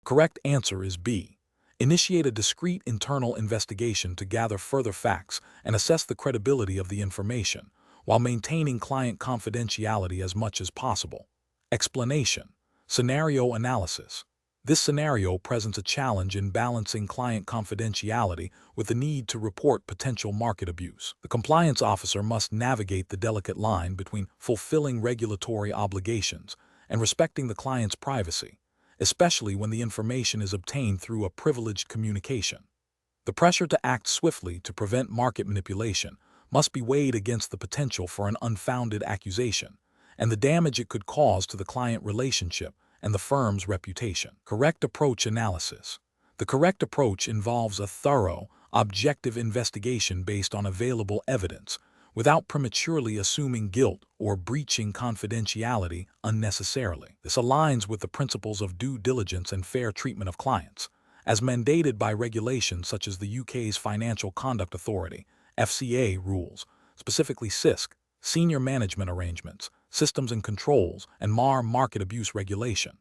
Correct answer is B. Initiate a discrete internal investigation to gather further facts and assess the credibility of the information, while maintaining client confidentiality as much as possible. Explanation. Scenario analysis. This scenario presents a challenge in balancing client confidentiality with the need to report potential market abuse. The compliance officer must navigate the delicate line between fulfilling regulatory obligations and respecting the client's privacy, especially when the information is obtained through a privileged communication. The pressure to act swiftly to prevent market manipulation must be weighed against the potential for an unfounded accusation and the damage it could cause to the client relationship and the firm's reputation. Correct approach analysis. The correct approach involves a thorough, objective investigation based on available evidence, without prematurely assuming guilt or breaching confidentiality unnecessarily. This aligns with the principles of due diligence and fair treatment of clients, as mandated by regulations such as the UK's Financial Conduct Authority, FCA rules, specifically SISC, Senior Management Arrangements, Systems and Controls, and Market Abuse Regulation.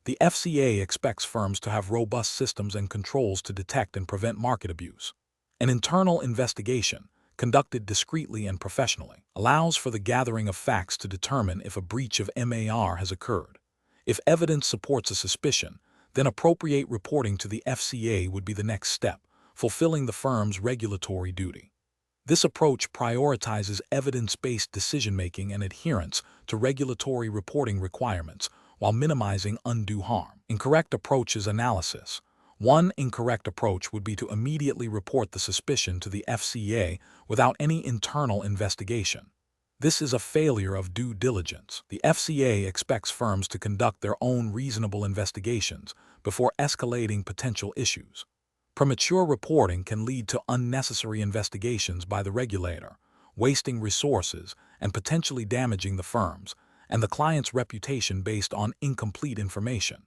The FCA expects firms to have robust systems and controls to detect and prevent market abuse. An internal investigation, conducted discreetly and professionally, allows for the gathering of facts to determine if a breach of MAR has occurred. If evidence supports a suspicion, then appropriate reporting to the FCA would be the next step, fulfilling the firm's regulatory duty. This approach prioritizes evidence-based decision-making and adherence to regulatory reporting requirements while minimizing undue harm. Incorrect approaches analysis. One incorrect approach would be to immediately report the suspicion to the FCA without any internal investigation. This is a failure of due diligence. The FCA expects firms to conduct their own reasonable investigations before escalating potential issues. Premature reporting can lead to unnecessary investigations by the regulator, wasting resources and potentially damaging the firm's and the client's reputation based on incomplete information.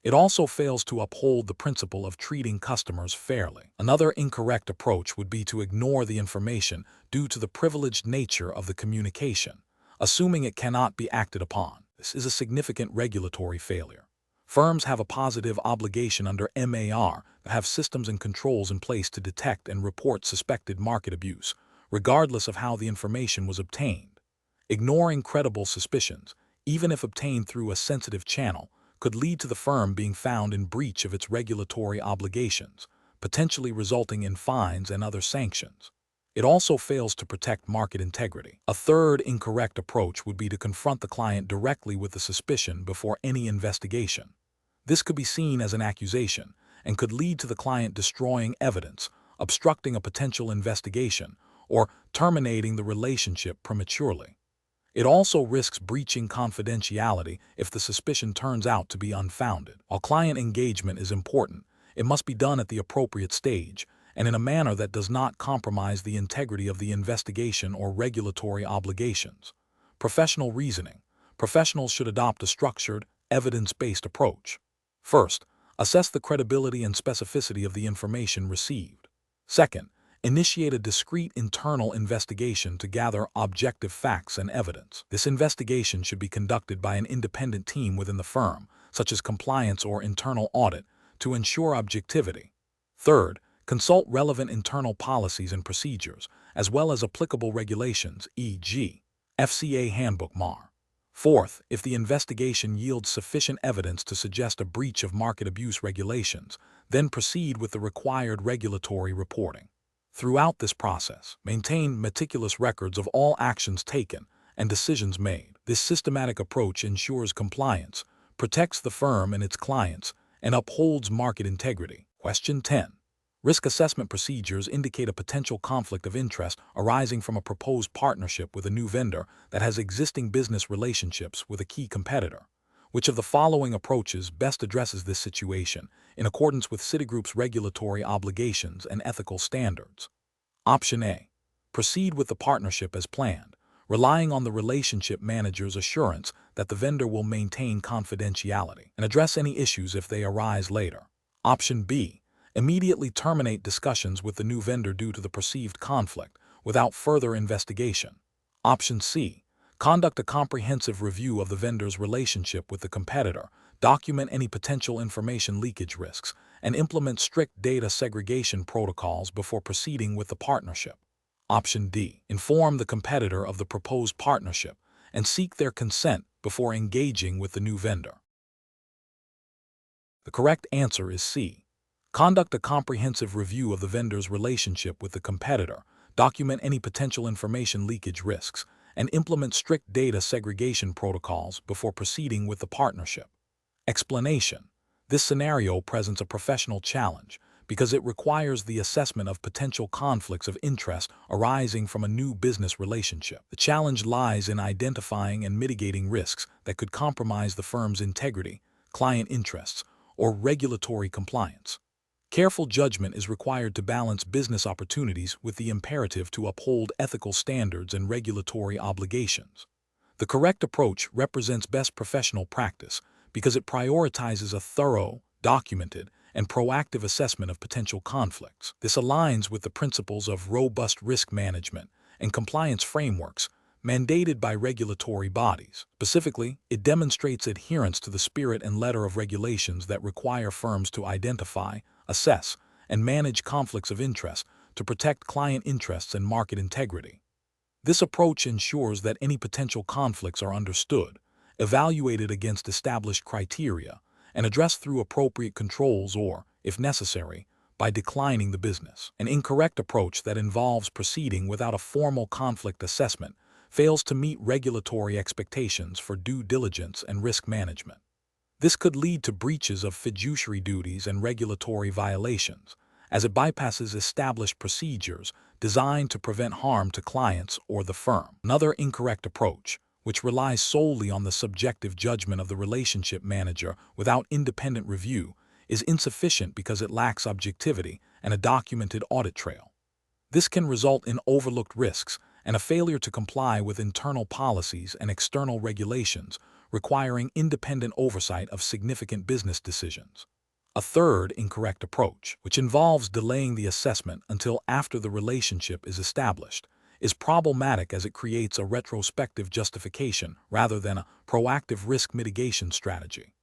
It also fails to uphold the principle of treating customers fairly. Another incorrect approach would be to ignore the information due to the privileged nature of the communication, assuming it cannot be acted upon. This is a significant regulatory failure. Firms have a positive obligation under MAR to have systems and controls in place to detect and report suspected market abuse, regardless of how the information was obtained. Ignoring credible suspicions, even if obtained through a sensitive channel, could lead to the firm being found in breach of its regulatory obligations, potentially resulting in fines and other sanctions. It also fails to protect market integrity. A third incorrect approach would be to confront the client directly with the suspicion before any investigation. This could be seen as an accusation and could lead to the client destroying evidence, obstructing a potential investigation, or terminating the relationship prematurely. It also risks breaching confidentiality if the suspicion turns out to be unfounded. While client engagement is important, it must be done at the appropriate stage and in a manner that does not compromise the integrity of the investigation or regulatory obligations. Professional reasoning. Professionals should adopt a structured, evidence-based approach. First, assess the credibility and specificity of the information received. Second, initiate a discrete internal investigation to gather objective facts and evidence. This investigation should be conducted by an independent team within the firm, such as compliance or internal audit, to ensure objectivity. Third, consult relevant internal policies and procedures, as well as applicable regulations, e.g., FCA Handbook MAR. Fourth, if the investigation yields sufficient evidence to suggest a breach of market abuse regulations, then proceed with the required regulatory reporting. Throughout this process, maintain meticulous records of all actions taken and decisions made. This systematic approach ensures compliance, protects the firm and its clients, and upholds market integrity. Question 10. Risk assessment procedures indicate a potential conflict of interest arising from a proposed partnership with a new vendor that has existing business relationships with a key competitor. Which of the following approaches best addresses this situation in accordance with Citigroup's regulatory obligations and ethical standards? Option A. Proceed with the partnership as planned, relying on the relationship manager's assurance that the vendor will maintain confidentiality and address any issues if they arise later. Option B. Immediately terminate discussions with the new vendor due to the perceived conflict without further investigation. Option C. Conduct a comprehensive review of the vendor's relationship with the competitor, document any potential information leakage risks, and implement strict data segregation protocols before proceeding with the partnership. Option D. Inform the competitor of the proposed partnership and seek their consent before engaging with the new vendor. The correct answer is C. Conduct a comprehensive review of the vendor's relationship with the competitor, document any potential information leakage risks, and implement strict data segregation protocols before proceeding with the partnership. Explanation: this scenario presents a professional challenge because it requires the assessment of potential conflicts of interest arising from a new business relationship. The challenge lies in identifying and mitigating risks that could compromise the firm's integrity, client interests, or regulatory compliance. Careful judgment is required to balance business opportunities with the imperative to uphold ethical standards and regulatory obligations. The correct approach represents best professional practice because it prioritizes a thorough, documented, and proactive assessment of potential conflicts. This aligns with the principles of robust risk management and compliance frameworks mandated by regulatory bodies. Specifically, it demonstrates adherence to the spirit and letter of regulations that require firms to identify, assess, and manage conflicts of interest to protect client interests and market integrity. This approach ensures that any potential conflicts are understood, evaluated against established criteria, and addressed through appropriate controls or, if necessary, by declining the business. An incorrect approach that involves proceeding without a formal conflict assessment fails to meet regulatory expectations for due diligence and risk management. This could lead to breaches of fiduciary duties and regulatory violations, as it bypasses established procedures designed to prevent harm to clients or the firm. Another incorrect approach, which relies solely on the subjective judgment of the relationship manager without independent review, is insufficient because it lacks objectivity and a documented audit trail. This can result in overlooked risks and a failure to comply with internal policies and external regulations, requiring independent oversight of significant business decisions. A third incorrect approach, which involves delaying the assessment until after the relationship is established, is problematic as it creates a retrospective justification rather than a proactive risk mitigation strategy.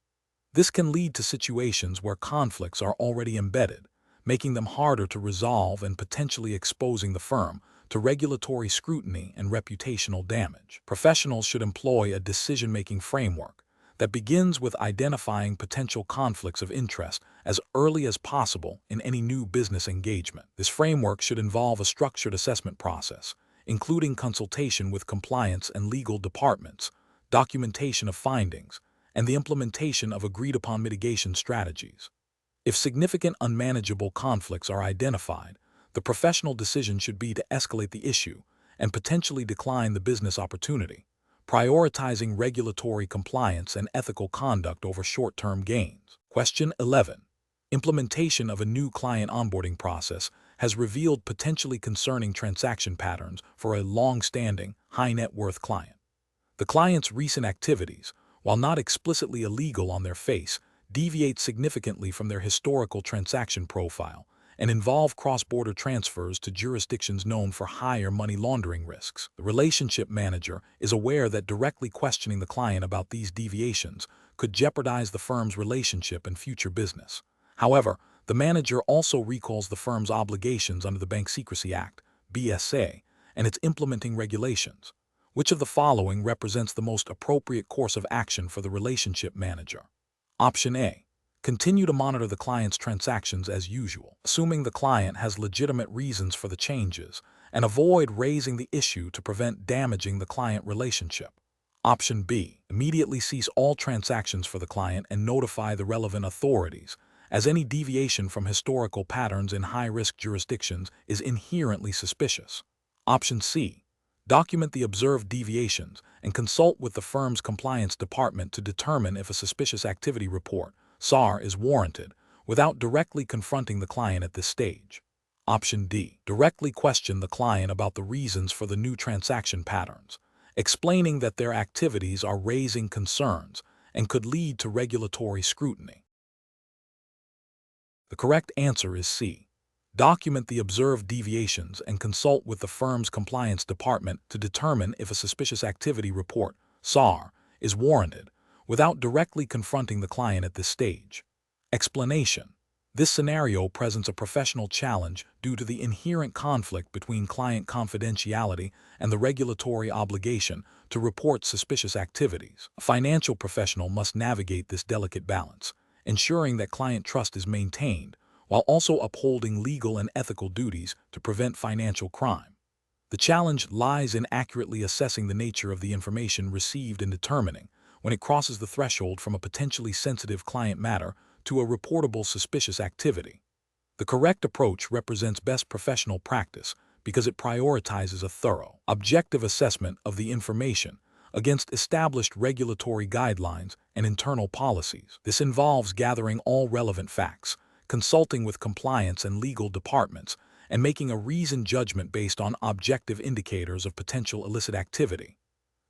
This can lead to situations where conflicts are already embedded, making them harder to resolve and potentially exposing the firm to regulatory scrutiny and reputational damage. Professionals should employ a decision-making framework that begins with identifying potential conflicts of interest as early as possible in any new business engagement. This framework should involve a structured assessment process, including consultation with compliance and legal departments, documentation of findings, and the implementation of agreed-upon mitigation strategies. If significant unmanageable conflicts are identified, the professional decision should be to escalate the issue and potentially decline the business opportunity, prioritizing regulatory compliance and ethical conduct over short-term gains. Question 11. Implementation of a new client onboarding process has revealed potentially concerning transaction patterns for a long-standing, high-net-worth client. The client's recent activities, while not explicitly illegal on their face, deviate significantly from their historical transaction profile and involve cross-border transfers to jurisdictions known for higher money laundering risks. The relationship manager is aware that directly questioning the client about these deviations could jeopardize the firm's relationship and future business. However, the manager also recalls the firm's obligations under the Bank Secrecy Act, BSA, and its implementing regulations. Which of the following represents the most appropriate course of action for the relationship manager? Option A. Continue to monitor the client's transactions as usual, assuming the client has legitimate reasons for the changes and avoid raising the issue to prevent damaging the client relationship. Option B. Immediately cease all transactions for the client and notify the relevant authorities, as any deviation from historical patterns in high-risk jurisdictions is inherently suspicious. Option C. Document the observed deviations and consult with the firm's compliance department to determine if a suspicious activity report (SAR) is warranted, without directly confronting the client at this stage. Option D. Directly question the client about the reasons for the new transaction patterns, explaining that their activities are raising concerns and could lead to regulatory scrutiny. The correct answer is C. Document the observed deviations and consult with the firm's compliance department to determine if a suspicious activity report (SAR) is warranted, without directly confronting the client at this stage. Explanation: this scenario presents a professional challenge due to the inherent conflict between client confidentiality and the regulatory obligation to report suspicious activities. A financial professional must navigate this delicate balance, ensuring that client trust is maintained while also upholding legal and ethical duties to prevent financial crime. The challenge lies in accurately assessing the nature of the information received and determining when it crosses the threshold from a potentially sensitive client matter to a reportable suspicious activity. The correct approach represents best professional practice because it prioritizes a thorough, objective assessment of the information against established regulatory guidelines and internal policies. This involves gathering all relevant facts, consulting with compliance and legal departments, and making a reasoned judgment based on objective indicators of potential illicit activity.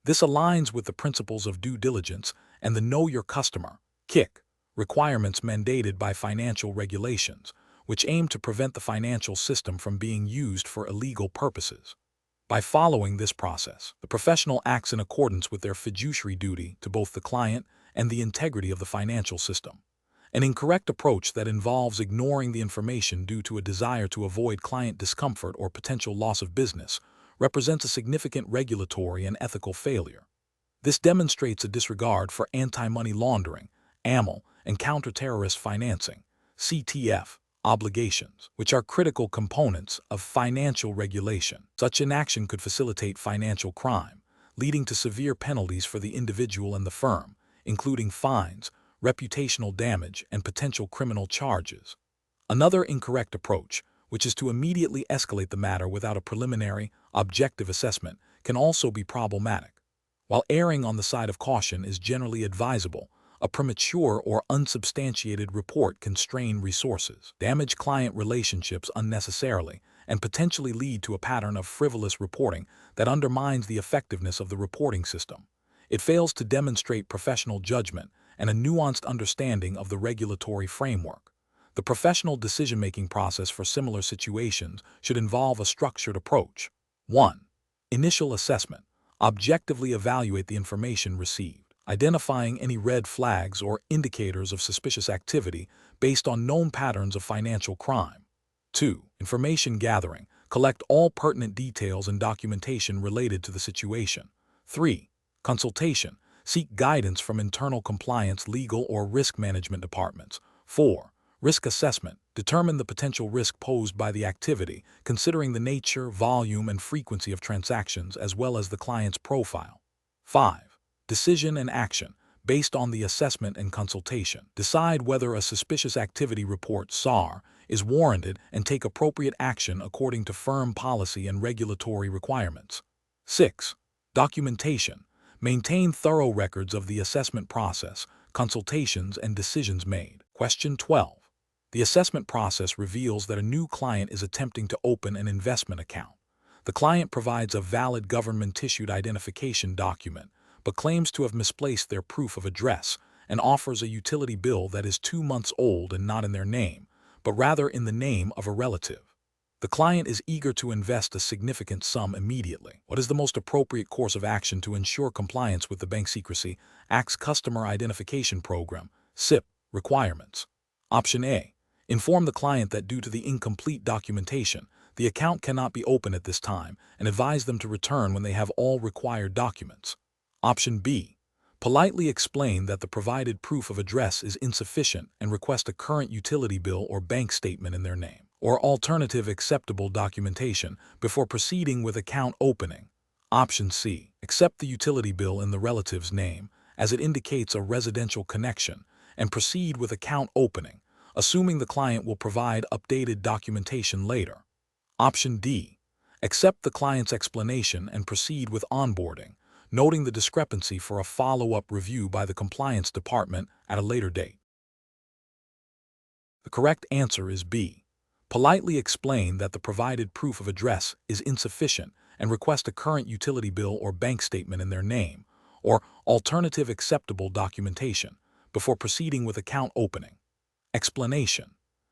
This aligns with the principles of due diligence and the Know Your Customer (KIC) requirements mandated by financial regulations, which aim to prevent the financial system from being used for illegal purposes. By following this process, the professional acts in accordance with their fiduciary duty to both the client and the integrity of the financial system. An incorrect approach that involves ignoring the information due to a desire to avoid client discomfort or potential loss of business represents a significant regulatory and ethical failure. This demonstrates a disregard for anti-money laundering (AML) and counter-terrorist financing (CTF) obligations, which are critical components of financial regulation. Such inaction could facilitate financial crime, leading to severe penalties for the individual and the firm, including fines, reputational damage, and potential criminal charges. Another incorrect approach, which is to immediately escalate the matter without a preliminary, objective assessment, can also be problematic. While erring on the side of caution is generally advisable, a premature or unsubstantiated report can strain resources, damage client relationships unnecessarily, and potentially lead to a pattern of frivolous reporting that undermines the effectiveness of the reporting system. It fails to demonstrate professional judgment and a nuanced understanding of the regulatory framework. The professional decision-making process for similar situations should involve a structured approach. 1. Initial assessment. Objectively evaluate the information received, identifying any red flags or indicators of suspicious activity based on known patterns of financial crime. 2. Information gathering. Collect all pertinent details and documentation related to the situation. 3. Consultation. Seek guidance from internal compliance, legal, or risk management departments. 4. Risk assessment. Determine the potential risk posed by the activity, considering the nature, volume, and frequency of transactions as well as the client's profile. 5. Decision and action. Based on the assessment and consultation, decide whether a suspicious activity report (SAR) is warranted and take appropriate action according to firm policy and regulatory requirements. 6. Documentation. Maintain thorough records of the assessment process, consultations, and decisions made. Question 12. The assessment process reveals that a new client is attempting to open an investment account. The client provides a valid government-issued identification document, but claims to have misplaced their proof of address and offers a utility bill that is 2 months old and not in their name, but rather in the name of a relative. The client is eager to invest a significant sum immediately. What is the most appropriate course of action to ensure compliance with the Bank Secrecy Act's Customer Identification Program (CIP) requirements? Option A. Inform the client that due to the incomplete documentation, the account cannot be opened at this time and advise them to return when they have all required documents. Option B. Politely explain that the provided proof of address is insufficient and request a current utility bill or bank statement in their name. or alternative acceptable documentation before proceeding with account opening. Option C. Accept the utility bill in the relative's name, as it indicates a residential connection, and proceed with account opening, assuming the client will provide updated documentation later. Option D. Accept the client's explanation and proceed with onboarding, noting the discrepancy for a follow-up review by the compliance department at a later date. The correct answer is B. Politely explain that the provided proof of address is insufficient and request a current utility bill or bank statement in their name, or alternative acceptable documentation, before proceeding with account opening. Explanation.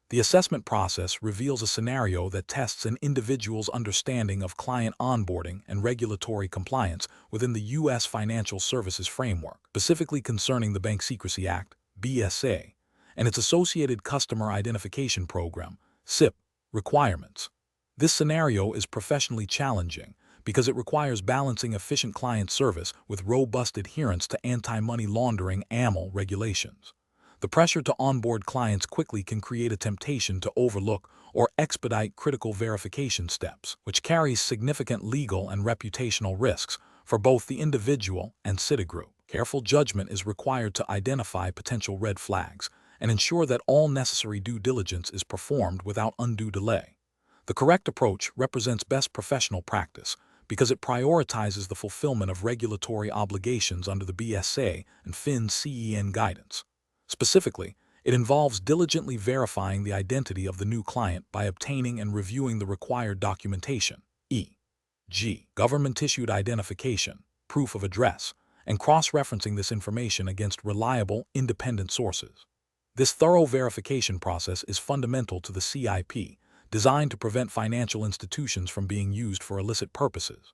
The assessment process reveals a scenario that tests an individual's understanding of client onboarding and regulatory compliance within the U.S. financial services framework, specifically concerning the Bank Secrecy Act, BSA, and its associated Customer Identification Program, CIP, requirements. This scenario is professionally challenging because it requires balancing efficient client service with robust adherence to anti-money laundering (AML) regulations. The pressure to onboard clients quickly can create a temptation to overlook or expedite critical verification steps, which carries significant legal and reputational risks for both the individual and Citigroup. Careful judgment is required to identify potential red flags and ensure that all necessary due diligence is performed without undue delay. The correct approach represents best professional practice because it prioritizes the fulfillment of regulatory obligations under the BSA and FinCEN guidance. Specifically, it involves diligently verifying the identity of the new client by obtaining and reviewing the required documentation, e.g., government-issued identification, proof of address, and cross-referencing this information against reliable, independent sources. This thorough verification process is fundamental to the CIP, designed to prevent financial institutions from being used for illicit purposes.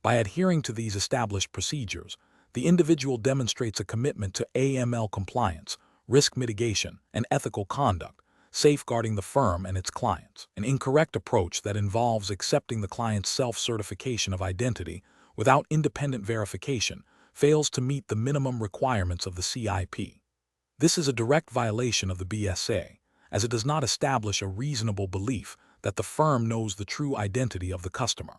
By adhering to these established procedures, the individual demonstrates a commitment to AML compliance, risk mitigation, and ethical conduct, safeguarding the firm and its clients. An incorrect approach that involves accepting the client's self-certification of identity without independent verification fails to meet the minimum requirements of the CIP. This is a direct violation of the BSA, as it does not establish a reasonable belief that the firm knows the true identity of the customer.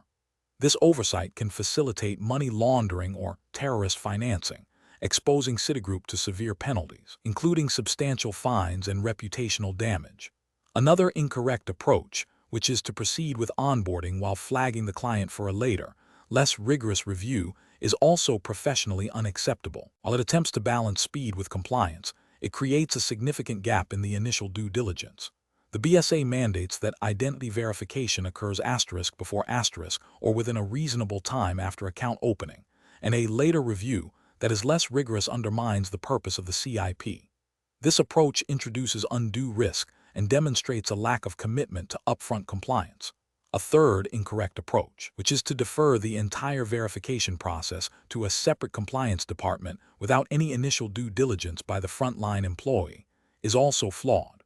This oversight can facilitate money laundering or terrorist financing, exposing Citigroup to severe penalties, including substantial fines and reputational damage. Another incorrect approach, which is to proceed with onboarding while flagging the client for a later, less rigorous review, is also professionally unacceptable. While it attempts to balance speed with compliance, it creates a significant gap in the initial due diligence. The BSA mandates that identity verification occurs before or within a reasonable time after account opening, and a later review that is less rigorous undermines the purpose of the CIP. This approach introduces undue risk and demonstrates a lack of commitment to upfront compliance. A third incorrect approach, which is to defer the entire verification process to a separate compliance department without any initial due diligence by the frontline employee, is also flawed.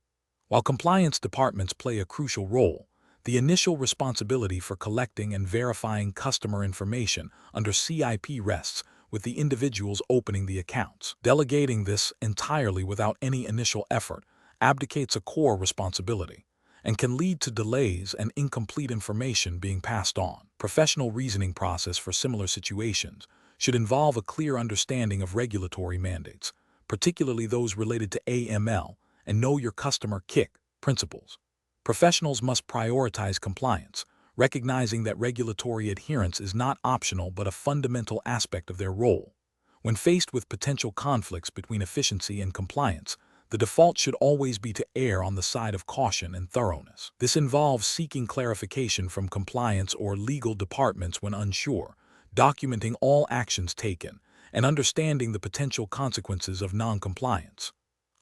While compliance departments play a crucial role, the initial responsibility for collecting and verifying customer information under CIP rests with the individuals opening the accounts. Delegating this entirely without any initial effort abdicates a core responsibility and can lead to delays and incomplete information being passed on. Professional reasoning process for similar situations should involve a clear understanding of regulatory mandates, particularly those related to AML and Know Your Customer (KIC) principles. Professionals must prioritize compliance, recognizing that regulatory adherence is not optional but a fundamental aspect of their role. When faced with potential conflicts between efficiency and compliance, the default should always be to err on the side of caution and thoroughness. This involves seeking clarification from compliance or legal departments when unsure, documenting all actions taken, and understanding the potential consequences of non-compliance.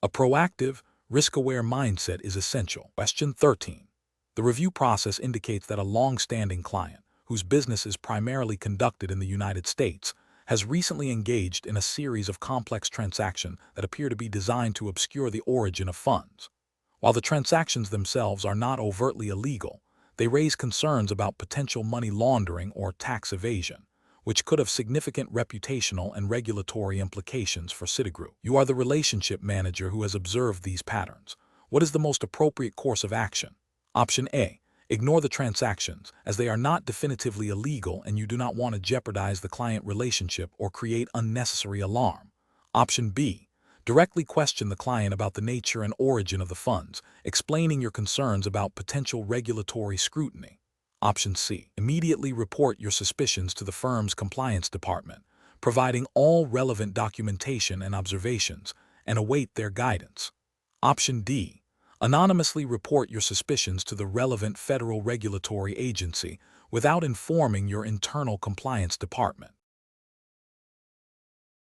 A proactive, risk-aware mindset is essential. Question 13. The review process indicates that a long-standing client, whose business is primarily conducted in the United States, has recently engaged in a series of complex transactions that appear to be designed to obscure the origin of funds. While the transactions themselves are not overtly illegal, they raise concerns about potential money laundering or tax evasion, which could have significant reputational and regulatory implications for Citigroup. You are the relationship manager who has observed these patterns. What is the most appropriate course of action? Option A. Ignore the transactions, as they are not definitively illegal and you do not want to jeopardize the client relationship or create unnecessary alarm. Option B. Directly question the client about the nature and origin of the funds, explaining your concerns about potential regulatory scrutiny. Option C. Immediately report your suspicions to the firm's compliance department, providing all relevant documentation and observations, and await their guidance. Option D. Anonymously report your suspicions to the relevant federal regulatory agency without informing your internal compliance department.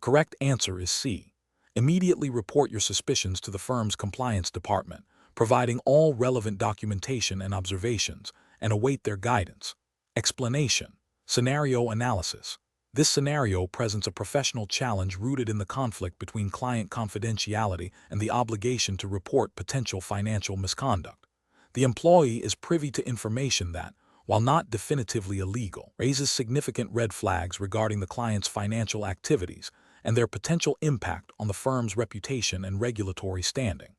Correct answer is C. Immediately report your suspicions to the firm's compliance department, providing all relevant documentation and observations, and await their guidance. Explanation. Scenario analysis. This scenario presents a professional challenge rooted in the conflict between client confidentiality and the obligation to report potential financial misconduct. The employee is privy to information that, while not definitively illegal, raises significant red flags regarding the client's financial activities and their potential impact on the firm's reputation and regulatory standing.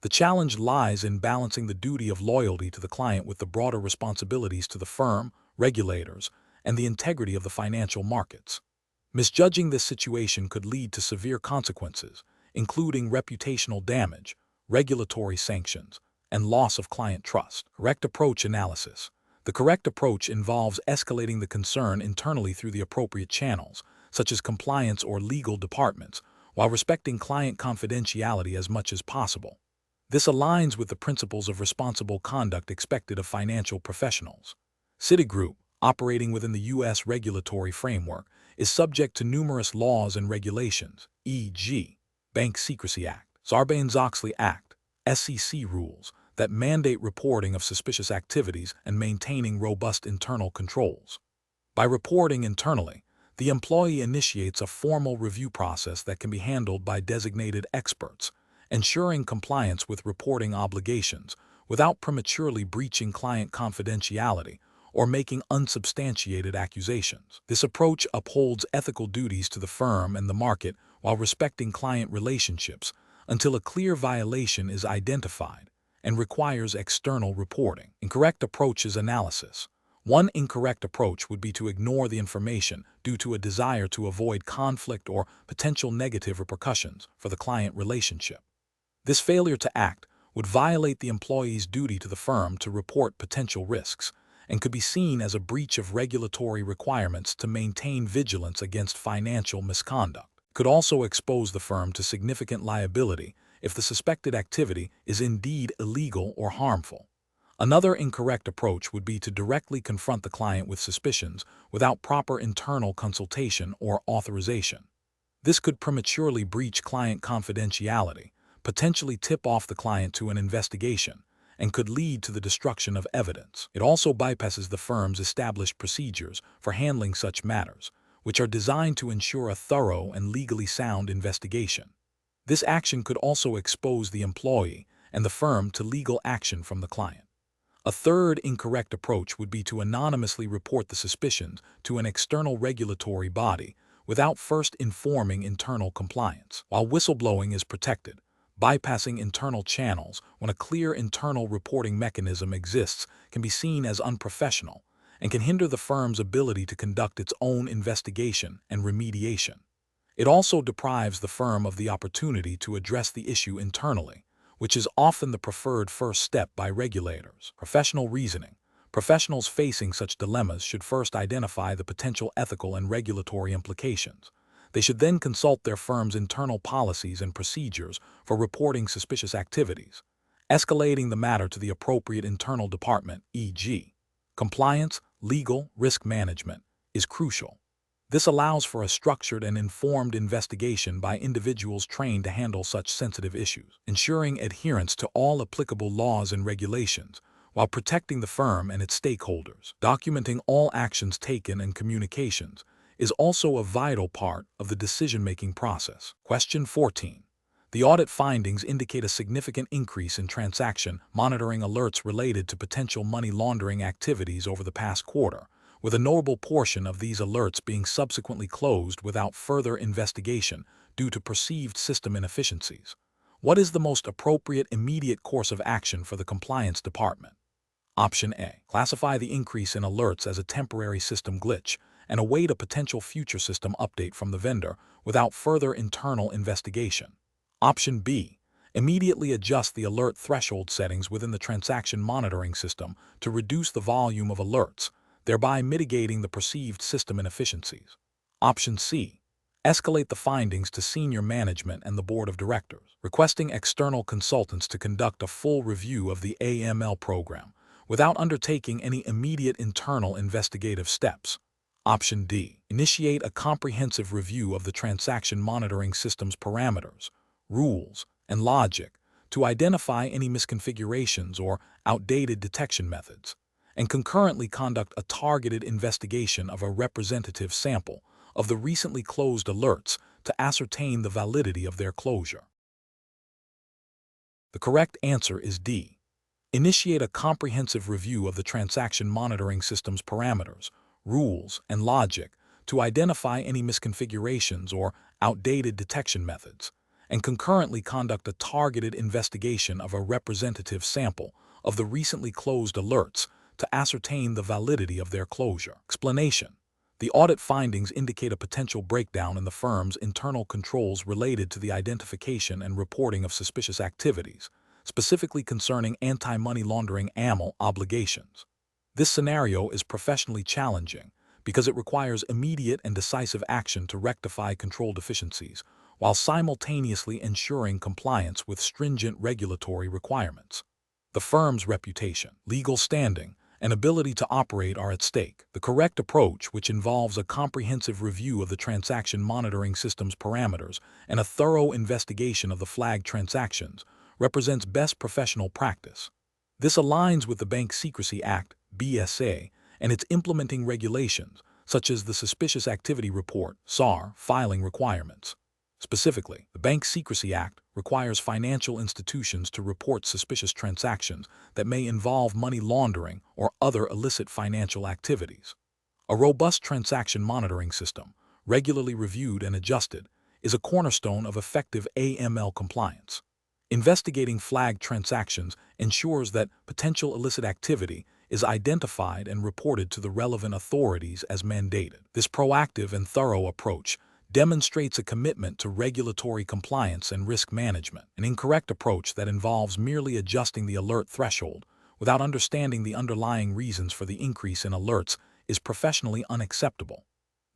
The challenge lies in balancing the duty of loyalty to the client with the broader responsibilities to the firm, regulators, and the integrity of the financial markets. Misjudging this situation could lead to severe consequences, including reputational damage, regulatory sanctions, and loss of client trust. Correct approach analysis. The correct approach involves escalating the concern internally through the appropriate channels, such as compliance or legal departments, while respecting client confidentiality as much as possible. This aligns with the principles of responsible conduct expected of financial professionals. Citigroup, operating within the U.S. regulatory framework, is subject to numerous laws and regulations, e.g., Bank Secrecy Act, Sarbanes-Oxley Act, SEC rules, that mandate reporting of suspicious activities and maintaining robust internal controls. By reporting internally, the employee initiates a formal review process that can be handled by designated experts, ensuring compliance with reporting obligations without prematurely breaching client confidentiality or making unsubstantiated accusations. This approach upholds ethical duties to the firm and the market while respecting client relationships until a clear violation is identified and requires external reporting. Incorrect approaches analysis. One incorrect approach would be to ignore the information due to a desire to avoid conflict or potential negative repercussions for the client relationship. This failure to act would violate the employee's duty to the firm to report potential risks and could be seen as a breach of regulatory requirements to maintain vigilance against financial misconduct. It could also expose the firm to significant liability if the suspected activity is indeed illegal or harmful. Another incorrect approach would be to directly confront the client with suspicions without proper internal consultation or authorization. This could prematurely breach client confidentiality, potentially tip off the client to an investigation, and could lead to the destruction of evidence. It also bypasses the firm's established procedures for handling such matters, which are designed to ensure a thorough and legally sound investigation. This action could also expose the employee and the firm to legal action from the client. A third incorrect approach would be to anonymously report the suspicions to an external regulatory body without first informing internal compliance. While whistleblowing is protected, bypassing internal channels when a clear internal reporting mechanism exists can be seen as unprofessional and can hinder the firm's ability to conduct its own investigation and remediation. It also deprives the firm of the opportunity to address the issue internally, which is often the preferred first step by regulators. Professional reasoning. Professionals facing such dilemmas should first identify the potential ethical and regulatory implications. They should then consult their firm's internal policies and procedures for reporting suspicious activities. Escalating the matter to the appropriate internal department, e.g., compliance, legal, risk management, is crucial. This allows for a structured and informed investigation by individuals trained to handle such sensitive issues, ensuring adherence to all applicable laws and regulations while protecting the firm and its stakeholders. Documenting all actions taken and communications is also a vital part of the decision-making process. Question 14. The audit findings indicate a significant increase in transaction monitoring alerts related to potential money laundering activities over the past quarter, with a notable portion of these alerts being subsequently closed without further investigation due to perceived system inefficiencies. What is the most appropriate immediate course of action for the compliance department? Option A. Classify the increase in alerts as a temporary system glitch and await a potential future system update from the vendor without further internal investigation. Option B. Immediately adjust the alert threshold settings within the transaction monitoring system to reduce the volume of alerts, thereby mitigating the perceived system inefficiencies. Option C. Escalate the findings to senior management and the board of directors, requesting external consultants to conduct a full review of the AML program without undertaking any immediate internal investigative steps. Option D. Initiate a comprehensive review of the transaction monitoring system's parameters, rules, and logic to identify any misconfigurations or outdated detection methods, and concurrently conduct a targeted investigation of a representative sample of the recently closed alerts to ascertain the validity of their closure. The correct answer is D. Initiate a comprehensive review of the transaction monitoring system's parameters, rules, and logic to identify any misconfigurations or outdated detection methods, and concurrently conduct a targeted investigation of a representative sample of the recently closed alerts to ascertain the validity of their closure. Explanation: the audit findings indicate a potential breakdown in the firm's internal controls related to the identification and reporting of suspicious activities, specifically concerning anti-money laundering AML obligations. This scenario is professionally challenging because it requires immediate and decisive action to rectify control deficiencies, while simultaneously ensuring compliance with stringent regulatory requirements. The firm's reputation, legal standing, and ability to operate are at stake. The correct approach, which involves a comprehensive review of the transaction monitoring system's parameters and a thorough investigation of the flagged transactions, represents best professional practice. This aligns with the Bank Secrecy Act, BSA, and its implementing regulations, such as the Suspicious Activity Report, SAR, filing requirements. Specifically, the Bank Secrecy Act requires financial institutions to report suspicious transactions that may involve money laundering or other illicit financial activities. A robust transaction monitoring system, regularly reviewed and adjusted, is a cornerstone of effective AML compliance. Investigating flagged transactions ensures that potential illicit activity is identified and reported to the relevant authorities as mandated. This proactive and thorough approach demonstrates a commitment to regulatory compliance and risk management. An incorrect approach that involves merely adjusting the alert threshold without understanding the underlying reasons for the increase in alerts is professionally unacceptable.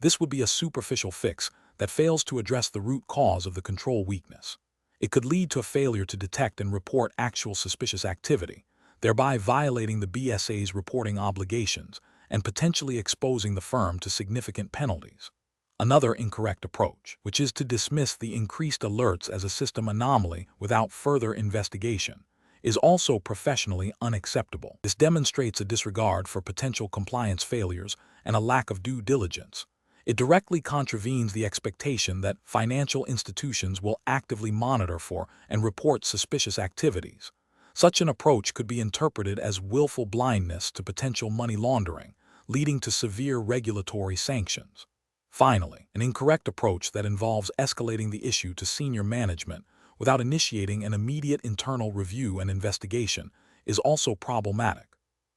This would be a superficial fix that fails to address the root cause of the control weakness. It could lead to a failure to detect and report actual suspicious activity, thereby violating the BSA's reporting obligations and potentially exposing the firm to significant penalties. Another incorrect approach, which is to dismiss the increased alerts as a system anomaly without further investigation, is also professionally unacceptable. This demonstrates a disregard for potential compliance failures and a lack of due diligence. It directly contravenes the expectation that financial institutions will actively monitor for and report suspicious activities. Such an approach could be interpreted as willful blindness to potential money laundering, leading to severe regulatory sanctions. Finally, an incorrect approach that involves escalating the issue to senior management without initiating an immediate internal review and investigation is also problematic.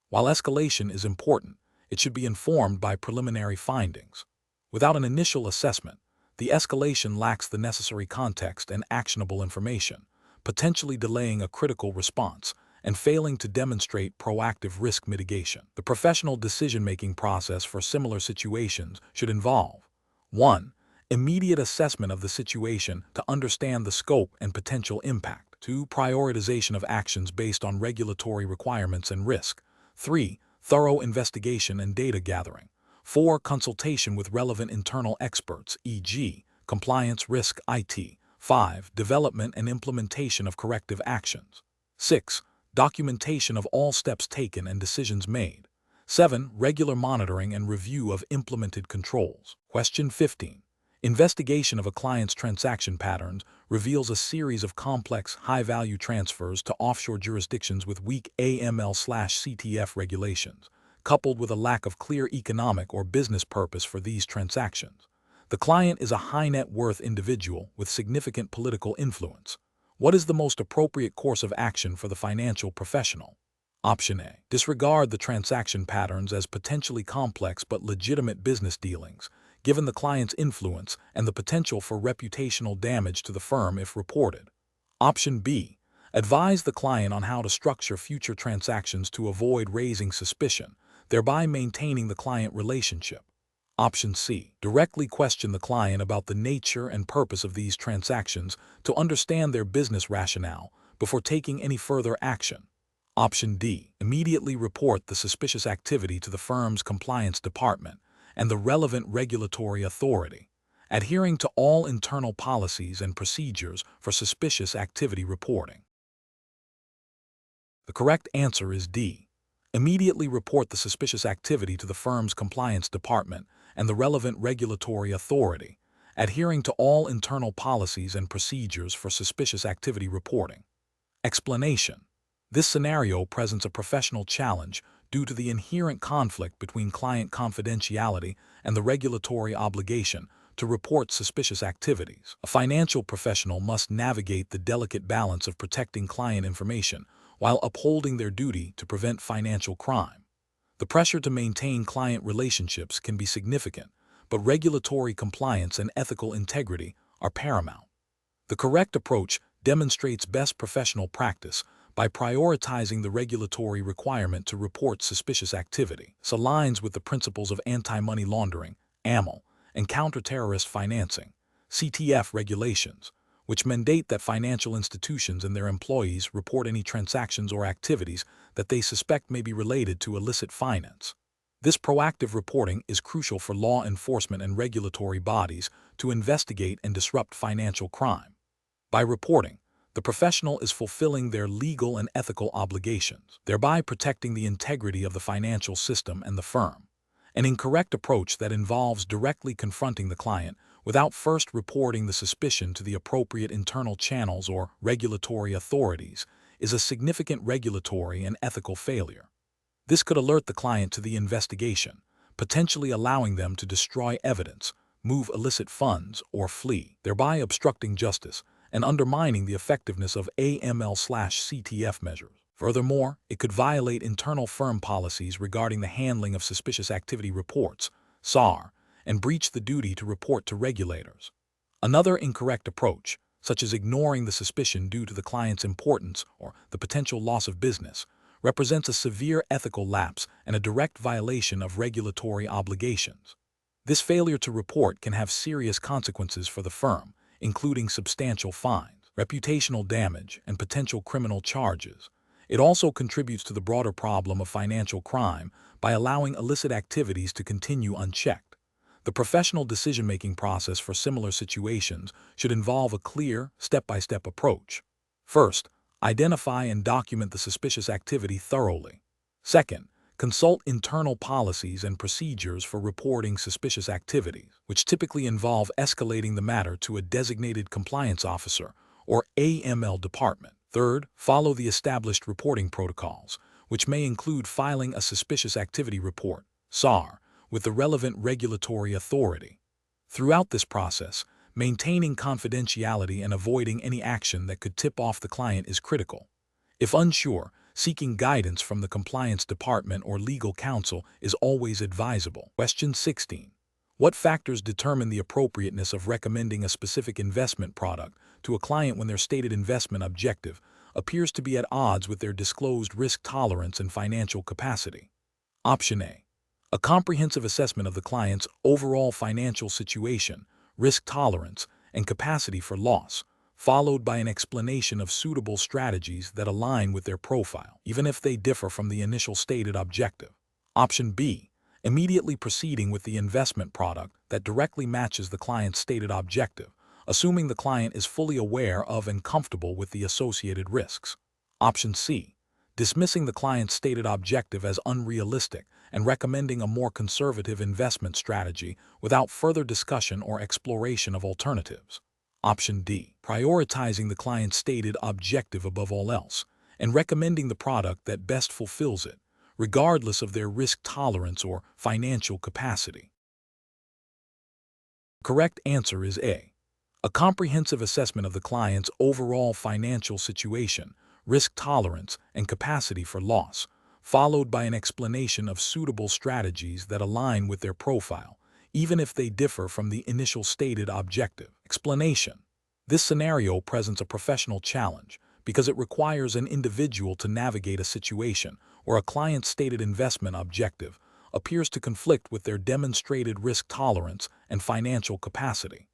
While escalation is important, it should be informed by preliminary findings. Without an initial assessment, the escalation lacks the necessary context and actionable information, potentially delaying a critical response and failing to demonstrate proactive risk mitigation. The professional decision-making process for similar situations should involve 1. Immediate assessment of the situation to understand the scope and potential impact. 2. Prioritization of actions based on regulatory requirements and risk. 3. Thorough investigation and data gathering. 4. Consultation with relevant internal experts, e.g., compliance, risk, IT. 5. Development and implementation of corrective actions. 6. Documentation of all steps taken and decisions made. 7. Regular monitoring and review of implemented controls. Question 15. Investigation of a client's transaction patterns reveals a series of complex, high-value transfers to offshore jurisdictions with weak AML/CTF regulations, coupled with a lack of clear economic or business purpose for these transactions. The client is a high-net-worth individual with significant political influence. What is the most appropriate course of action for the financial professional? Option A. Disregard the transaction patterns as potentially complex but legitimate business dealings, given the client's influence and the potential for reputational damage to the firm if reported. Option B. Advise the client on how to structure future transactions to avoid raising suspicion, thereby maintaining the client relationship. Option C. Directly question the client about the nature and purpose of these transactions to understand their business rationale before taking any further action. Option D. Immediately report the suspicious activity to the firm's compliance department and the relevant regulatory authority, adhering to all internal policies and procedures for suspicious activity reporting. The correct answer is D. Immediately report the suspicious activity to the firm's compliance department and the relevant regulatory authority, adhering to all internal policies and procedures for suspicious activity reporting. Explanation. This scenario presents a professional challenge due to the inherent conflict between client confidentiality and the regulatory obligation to report suspicious activities. A financial professional must navigate the delicate balance of protecting client information while upholding their duty to prevent financial crime. The pressure to maintain client relationships can be significant, but regulatory compliance and ethical integrity are paramount. The correct approach demonstrates best professional practice by prioritizing the regulatory requirement to report suspicious activity. This aligns with the principles of anti-money laundering, AML, and counter-terrorist financing, CTF regulations, which mandate that financial institutions and their employees report any transactions or activities that they suspect may be related to illicit finance. This proactive reporting is crucial for law enforcement and regulatory bodies to investigate and disrupt financial crime. By reporting, the professional is fulfilling their legal and ethical obligations, thereby protecting the integrity of the financial system and the firm. An incorrect approach that involves directly confronting the client without first reporting the suspicion to the appropriate internal channels or regulatory authorities is a significant regulatory and ethical failure. This could alert the client to the investigation, potentially allowing them to destroy evidence, move illicit funds, or flee, thereby obstructing justice and undermining the effectiveness of AML/CTF measures. Furthermore, it could violate internal firm policies regarding the handling of suspicious activity reports, SAR, and breach the duty to report to regulators. Another incorrect approach, such as ignoring the suspicion due to the client's importance or the potential loss of business, represents a severe ethical lapse and a direct violation of regulatory obligations. This failure to report can have serious consequences for the firm, including substantial fines, reputational damage, and potential criminal charges. It also contributes to the broader problem of financial crime by allowing illicit activities to continue unchecked. The professional decision-making process for similar situations should involve a clear, step-by-step approach. First, identify and document the suspicious activity thoroughly. Second, consult internal policies and procedures for reporting suspicious activities, which typically involve escalating the matter to a designated compliance officer or AML department. Third, follow the established reporting protocols, which may include filing a suspicious activity report, SAR, with the relevant regulatory authority. Throughout this process, maintaining confidentiality and avoiding any action that could tip off the client is critical. If unsure, seeking guidance from the compliance department or legal counsel is always advisable. Question 16. What factors determine the appropriateness of recommending a specific investment product to a client when their stated investment objective appears to be at odds with their disclosed risk tolerance and financial capacity? Option A. A comprehensive assessment of the client's overall financial situation, risk tolerance, and capacity for loss, followed by an explanation of suitable strategies that align with their profile, even if they differ from the initial stated objective. Option B. Immediately proceeding with the investment product that directly matches the client's stated objective, assuming the client is fully aware of and comfortable with the associated risks. Option C. Dismissing the client's stated objective as unrealistic and recommending a more conservative investment strategy without further discussion or exploration of alternatives. Option D. Prioritizing the client's stated objective above all else and recommending the product that best fulfills it, regardless of their risk tolerance or financial capacity. The correct answer is A. A comprehensive assessment of the client's overall financial situation, risk tolerance, and capacity for loss, followed by an explanation of suitable strategies that align with their profile, even if they differ from the initial stated objective. Explanation. This scenario presents a professional challenge because it requires an individual to navigate a situation where a client's stated investment objective appears to conflict with their demonstrated risk tolerance and financial capacity.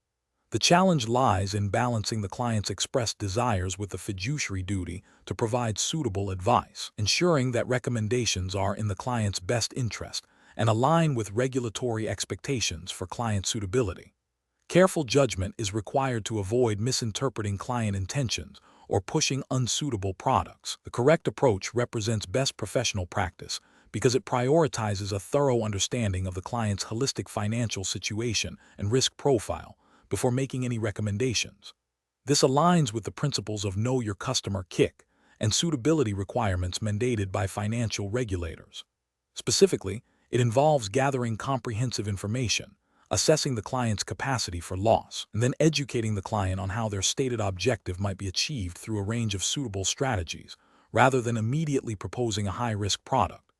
The challenge lies in balancing the client's expressed desires with the fiduciary duty to provide suitable advice, ensuring that recommendations are in the client's best interest and align with regulatory expectations for client suitability. Careful judgment is required to avoid misinterpreting client intentions or pushing unsuitable products. The correct approach represents best professional practice because it prioritizes a thorough understanding of the client's holistic financial situation and risk profile before making any recommendations. This aligns with the principles of Know Your Customer (KIC) and suitability requirements mandated by financial regulators. Specifically, it involves gathering comprehensive information, assessing the client's capacity for loss, and then educating the client on how their stated objective might be achieved through a range of suitable strategies, rather than immediately proposing a high-risk product.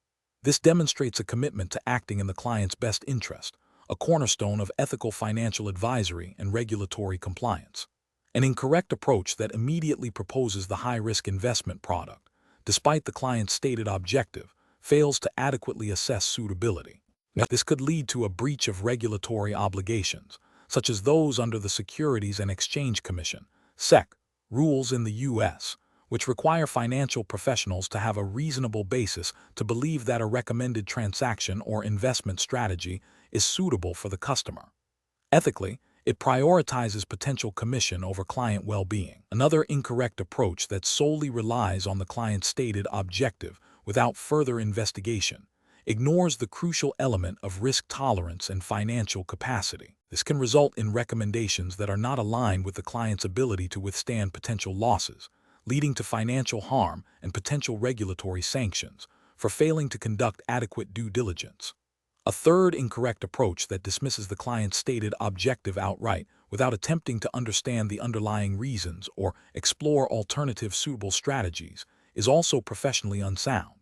This demonstrates a commitment to acting in the client's best interest, a cornerstone of ethical financial advisory and regulatory compliance. An incorrect approach that immediately proposes the high-risk investment product, despite the client's stated objective, fails to adequately assess suitability. This could lead to a breach of regulatory obligations, such as those under the Securities and Exchange Commission (SEC) rules in the U.S., which require financial professionals to have a reasonable basis to believe that a recommended transaction or investment strategy is suitable for the customer. Ethically, it prioritizes potential commission over client well-being. Another incorrect approach that solely relies on the client's stated objective without further investigation ignores the crucial element of risk tolerance and financial capacity. This can result in recommendations that are not aligned with the client's ability to withstand potential losses, leading to financial harm and potential regulatory sanctions for failing to conduct adequate due diligence. A third incorrect approach that dismisses the client's stated objective outright without attempting to understand the underlying reasons or explore alternative suitable strategies is also professionally unsound.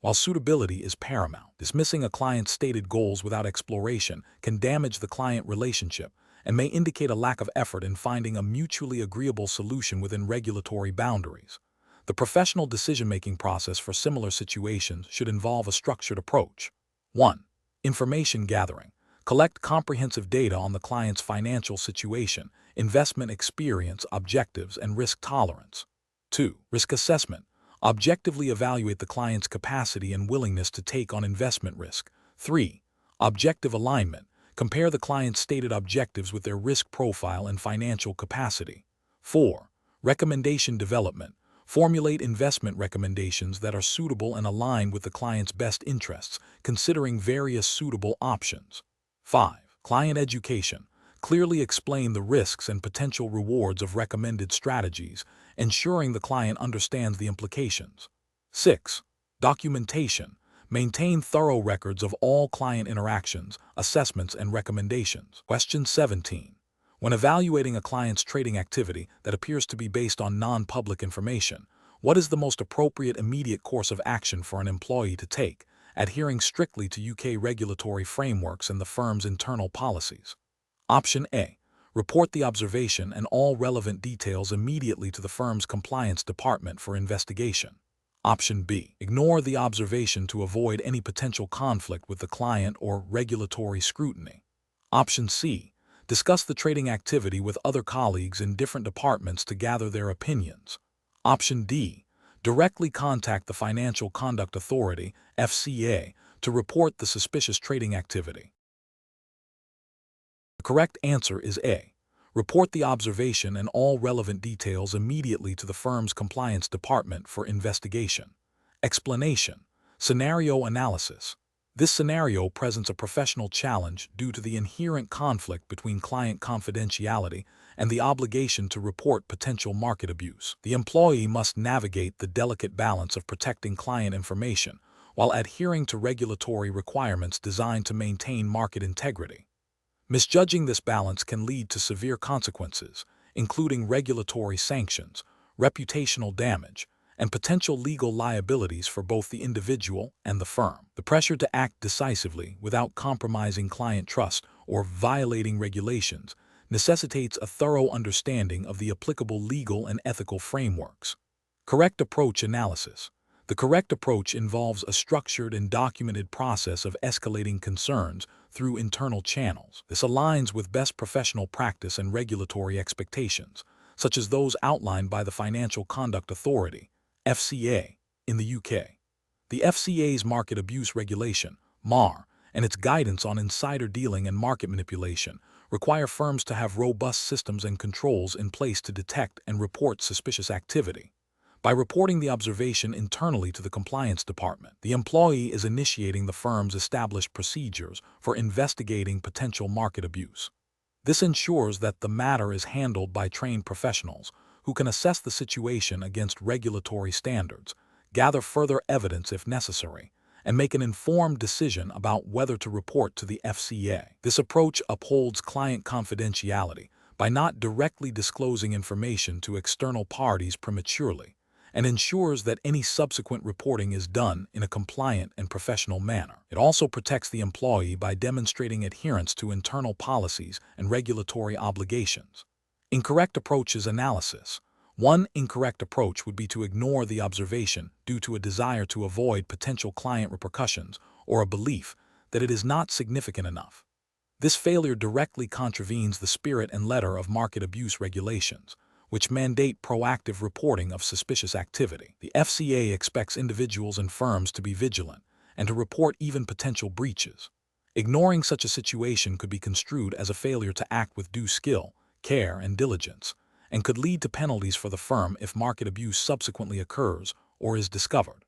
While suitability is paramount, dismissing a client's stated goals without exploration can damage the client relationship and may indicate a lack of effort in finding a mutually agreeable solution within regulatory boundaries. The professional decision-making process for similar situations should involve a structured approach. 1. Information gathering. Collect comprehensive data on the client's financial situation, investment experience, objectives, and risk tolerance. 2. Risk assessment. Objectively evaluate the client's capacity and willingness to take on investment risk. 3. Objective alignment. Compare the client's stated objectives with their risk profile and financial capacity. 4. Recommendation development. Formulate investment recommendations that are suitable and aligned with the client's best interests, considering various suitable options. 5. Client education. Clearly explain the risks and potential rewards of recommended strategies, ensuring the client understands the implications. 6. Documentation. Maintain thorough records of all client interactions, assessments, and recommendations. Question 17. When evaluating a client's trading activity that appears to be based on non-public information, what is the most appropriate immediate course of action for an employee to take, adhering strictly to UK regulatory frameworks and the firm's internal policies? Option A. Report the observation and all relevant details immediately to the firm's compliance department for investigation. Option B. Ignore the observation to avoid any potential conflict with the client or regulatory scrutiny. Option C. Discuss the trading activity with other colleagues in different departments to gather their opinions. Option D. Directly contact the Financial Conduct Authority, FCA, to report the suspicious trading activity. The correct answer is A. Report the observation and all relevant details immediately to the firm's compliance department for investigation. Explanation. Scenario analysis. This scenario presents a professional challenge due to the inherent conflict between client confidentiality and the obligation to report potential market abuse. The employee must navigate the delicate balance of protecting client information while adhering to regulatory requirements designed to maintain market integrity. Misjudging this balance can lead to severe consequences, including regulatory sanctions, reputational damage, and potential legal liabilities for both the individual and the firm. The pressure to act decisively without compromising client trust or violating regulations necessitates a thorough understanding of the applicable legal and ethical frameworks. Correct approach analysis. The correct approach involves a structured and documented process of escalating concerns through internal channels. This aligns with best professional practice and regulatory expectations, such as those outlined by the Financial Conduct Authority, FCA, in the UK. The FCA's Market Abuse Regulation, MAR, and its guidance on insider dealing and market manipulation require firms to have robust systems and controls in place to detect and report suspicious activity. By reporting the observation internally to the compliance department, the employee is initiating the firm's established procedures for investigating potential market abuse. This ensures that the matter is handled by trained professionals who can assess the situation against regulatory standards, gather further evidence if necessary, and make an informed decision about whether to report to the FCA. This approach upholds client confidentiality by not directly disclosing information to external parties prematurely, and ensures that any subsequent reporting is done in a compliant and professional manner. It also protects the employee by demonstrating adherence to internal policies and regulatory obligations. Incorrect approaches analysis. One incorrect approach would be to ignore the observation due to a desire to avoid potential client repercussions or a belief that it is not significant enough. This failure directly contravenes the spirit and letter of market abuse regulations, which mandate proactive reporting of suspicious activity. The FCA expects individuals and firms to be vigilant and to report even potential breaches. Ignoring such a situation could be construed as a failure to act with due skill, care, and diligence, and could lead to penalties for the firm if market abuse subsequently occurs or is discovered.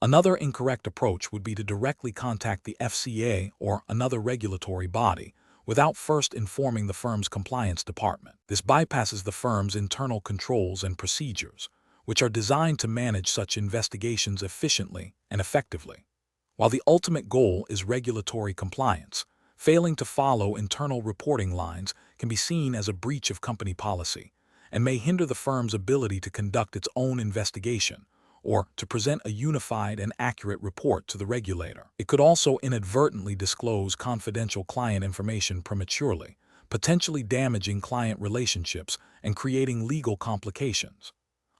Another incorrect approach would be to directly contact the FCA or another regulatory body without first informing the firm's compliance department. This bypasses the firm's internal controls and procedures, which are designed to manage such investigations efficiently and effectively. While the ultimate goal is regulatory compliance, failing to follow internal reporting lines can be seen as a breach of company policy and may hinder the firm's ability to conduct its own investigation or to present a unified and accurate report to the regulator. It could also inadvertently disclose confidential client information prematurely, potentially damaging client relationships and creating legal complications.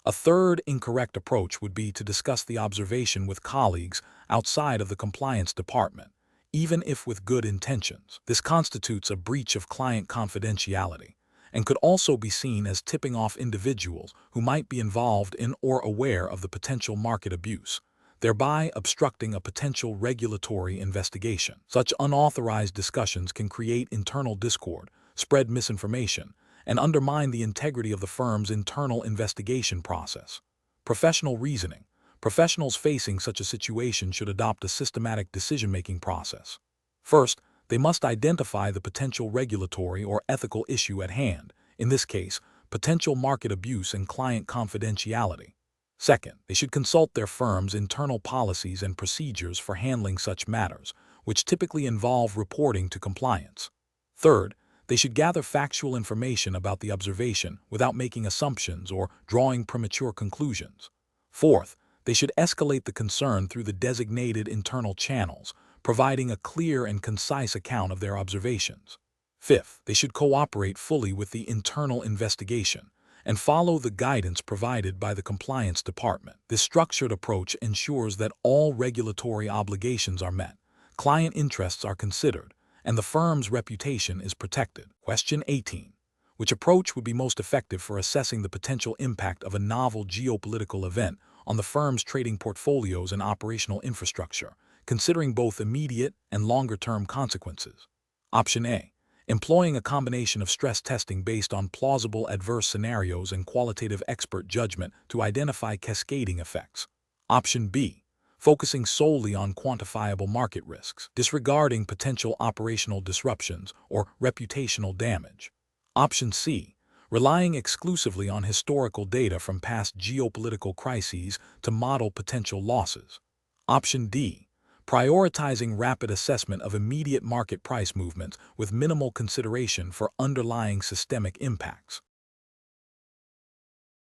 A third incorrect approach would be to discuss the observation with colleagues outside of the compliance department, even if with good intentions. This constitutes a breach of client confidentiality and could also be seen as tipping off individuals who might be involved in or aware of the potential market abuse, thereby obstructing a potential regulatory investigation. Such unauthorized discussions can create internal discord, spread misinformation, and undermine the integrity of the firm's internal investigation process. Professional reasoning. Professionals facing such a situation should adopt a systematic decision-making process. First, they must identify the potential regulatory or ethical issue at hand, in this case, potential market abuse and client confidentiality. Second, they should consult their firm's internal policies and procedures for handling such matters, which typically involve reporting to compliance. Third, they should gather factual information about the observation without making assumptions or drawing premature conclusions. Fourth, they should escalate the concern through the designated internal channels, providing a clear and concise account of their observations. Fifth, they should cooperate fully with the internal investigation and follow the guidance provided by the compliance department. This structured approach ensures that all regulatory obligations are met, client interests are considered, and the firm's reputation is protected. Question 18. Which approach would be most effective for assessing the potential impact of a novel geopolitical event on the firm's trading portfolios and operational infrastructure, considering both immediate and longer-term consequences? Option A. Employing a combination of stress testing based on plausible adverse scenarios and qualitative expert judgment to identify cascading effects. Option B. Focusing solely on quantifiable market risks, disregarding potential operational disruptions or reputational damage. Option C. Relying exclusively on historical data from past geopolitical crises to model potential losses. Option D. Prioritizing rapid assessment of immediate market price movements with minimal consideration for underlying systemic impacts.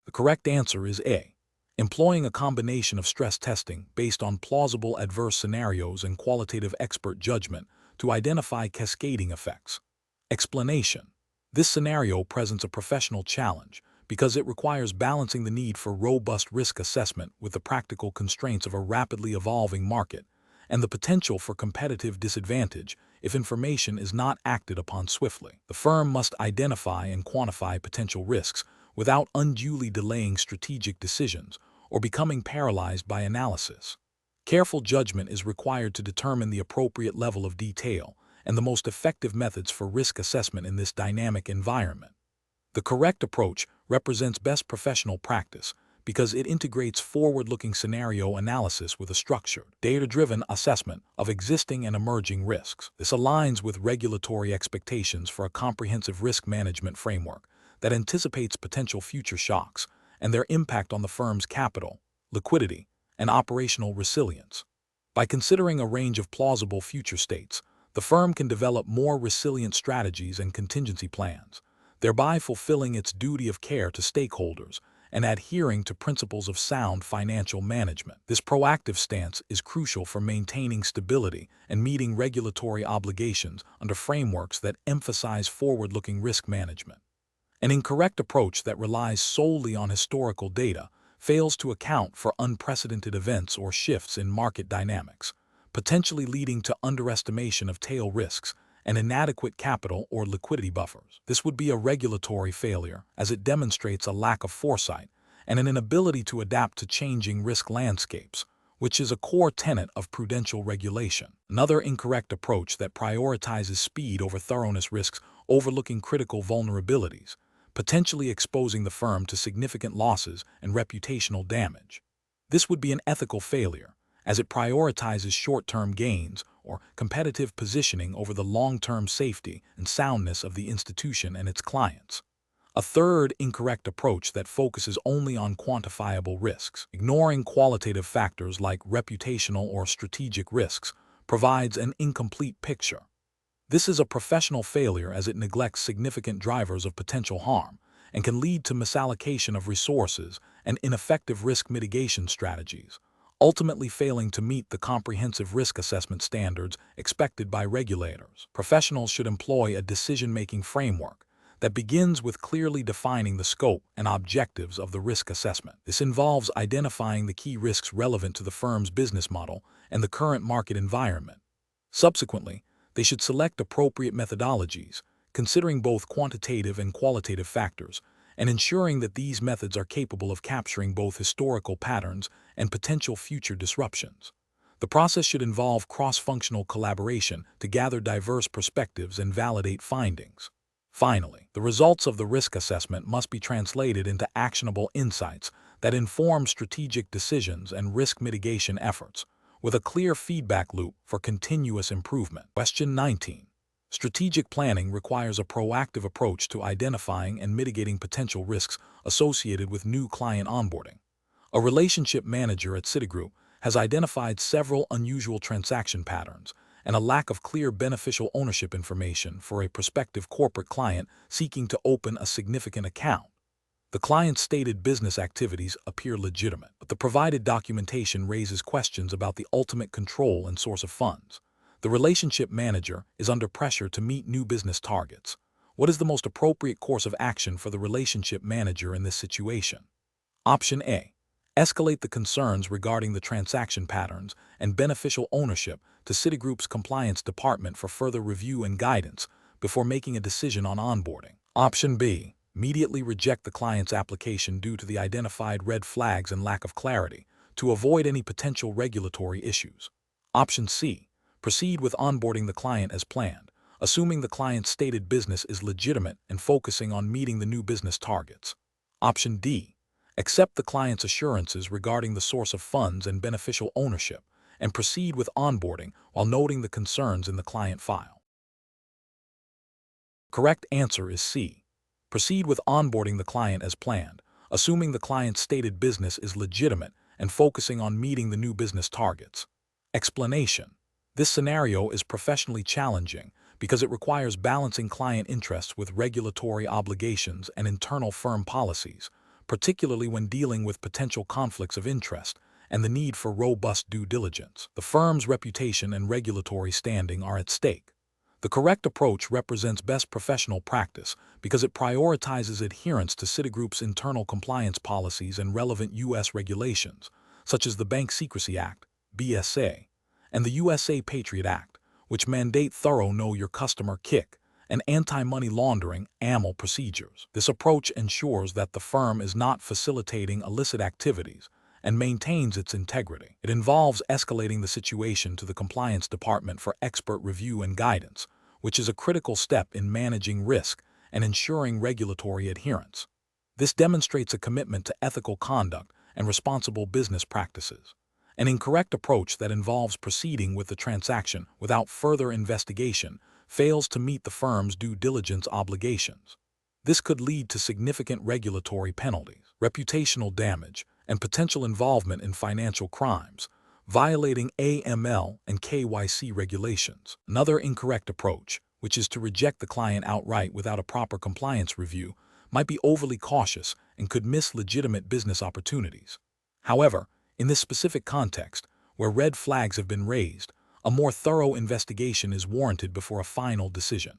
The correct answer is A. employing a combination of stress testing based on plausible adverse scenarios and qualitative expert judgment to identify cascading effects. Explanation: this scenario presents a professional challenge because it requires balancing the need for robust risk assessment with the practical constraints of a rapidly evolving market and the potential for competitive disadvantage if information is not acted upon swiftly. The firm must identify and quantify potential risks without unduly delaying strategic decisions or becoming paralyzed by analysis. Careful judgment is required to determine the appropriate level of detail and the most effective methods for risk assessment in this dynamic environment. The correct approach represents best professional practice because it integrates forward-looking scenario analysis with a structured, data-driven assessment of existing and emerging risks. This aligns with regulatory expectations for a comprehensive risk management framework that anticipates potential future shocks and their impact on the firm's capital, liquidity, and operational resilience. By considering a range of plausible future states, the firm can develop more resilient strategies and contingency plans, thereby fulfilling its duty of care to stakeholders and adhering to principles of sound financial management. This proactive stance is crucial for maintaining stability and meeting regulatory obligations under frameworks that emphasize forward-looking risk management. An incorrect approach that relies solely on historical data fails to account for unprecedented events or shifts in market dynamics, potentially leading to underestimation of tail risks and inadequate capital or liquidity buffers. This would be a regulatory failure, as it demonstrates a lack of foresight and an inability to adapt to changing risk landscapes, which is a core tenet of prudential regulation. Another incorrect approach that prioritizes speed over thoroughness risks overlooking critical vulnerabilities, potentially exposing the firm to significant losses and reputational damage. This would be an ethical failure, as it prioritizes short-term gains or competitive positioning over the long-term safety and soundness of the institution and its clients. A third incorrect approach that focuses only on quantifiable risks, ignoring qualitative factors like reputational or strategic risks, provides an incomplete picture. This is a professional failure as it neglects significant drivers of potential harm and can lead to misallocation of resources and ineffective risk mitigation strategies, ultimately failing to meet the comprehensive risk assessment standards expected by regulators. Professionals should employ a decision-making framework that begins with clearly defining the scope and objectives of the risk assessment. This involves identifying the key risks relevant to the firm's business model and the current market environment. Subsequently, they should select appropriate methodologies, considering both quantitative and qualitative factors, and ensuring that these methods are capable of capturing both historical patterns and potential future disruptions. The process should involve cross-functional collaboration to gather diverse perspectives and validate findings. Finally, the results of the risk assessment must be translated into actionable insights that inform strategic decisions and risk mitigation efforts, with a clear feedback loop for continuous improvement. Question 19. Strategic planning requires a proactive approach to identifying and mitigating potential risks associated with new client onboarding. A relationship manager at Citigroup has identified several unusual transaction patterns and a lack of clear beneficial ownership information for a prospective corporate client seeking to open a significant account. The client's stated business activities appear legitimate, but the provided documentation raises questions about the ultimate control and source of funds. The relationship manager is under pressure to meet new business targets. What is the most appropriate course of action for the relationship manager in this situation? Option A. Escalate the concerns regarding the transaction patterns and beneficial ownership to Citigroup's compliance department for further review and guidance before making a decision on onboarding. Option B. Immediately reject the client's application due to the identified red flags and lack of clarity to avoid any potential regulatory issues. Option C. Proceed with onboarding the client as planned, assuming the client's stated business is legitimate and focusing on meeting the new business targets. Option D. Accept the client's assurances regarding the source of funds and beneficial ownership and proceed with onboarding while noting the concerns in the client file. Correct answer is C. Proceed with onboarding the client as planned, assuming the client's stated business is legitimate and focusing on meeting the new business targets. Explanation: this scenario is professionally challenging because it requires balancing client interests with regulatory obligations and internal firm policies, particularly when dealing with potential conflicts of interest and the need for robust due diligence. The firm's reputation and regulatory standing are at stake. The correct approach represents best professional practice because it prioritizes adherence to Citigroup's internal compliance policies and relevant U.S. regulations, such as the Bank Secrecy Act, BSA, and the USA Patriot Act, which mandate thorough Know Your Customer (KIC) and anti-money laundering (AML) procedures. This approach ensures that the firm is not facilitating illicit activities and maintains its integrity. It involves escalating the situation to the compliance department for expert review and guidance, which is a critical step in managing risk and ensuring regulatory adherence. This demonstrates a commitment to ethical conduct and responsible business practices. An incorrect approach that involves proceeding with the transaction without further investigation fails to meet the firm's due diligence obligations. This could lead to significant regulatory penalties, reputational damage, and potential involvement in financial crimes, violating AML and KYC regulations. Another incorrect approach, which is to reject the client outright without a proper compliance review, might be overly cautious and could miss legitimate business opportunities. However, in this specific context, where red flags have been raised, a more thorough investigation is warranted before a final decision.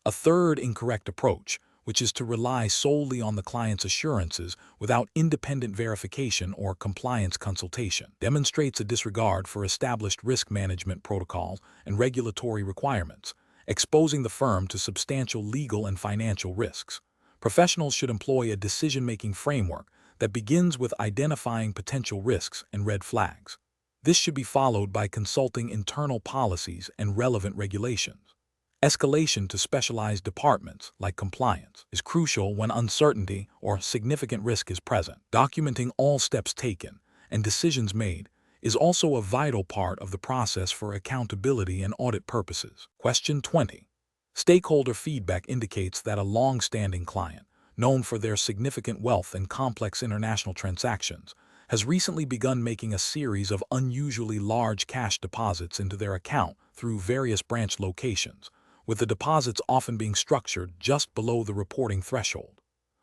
A third incorrect approach, which is to rely solely on the client's assurances without independent verification or compliance consultation, demonstrates a disregard for established risk management protocols and regulatory requirements, exposing the firm to substantial legal and financial risks. Professionals should employ a decision-making framework that begins with identifying potential risks and red flags. This should be followed by consulting internal policies and relevant regulations. Escalation to specialized departments, like compliance, is crucial when uncertainty or significant risk is present. Documenting all steps taken and decisions made is also a vital part of the process for accountability and audit purposes. Question 20. Stakeholder feedback indicates that a long-standing client, known for their significant wealth and complex international transactions, has recently begun making a series of unusually large cash deposits into their account through various branch locations, with the deposits often being structured just below the reporting threshold.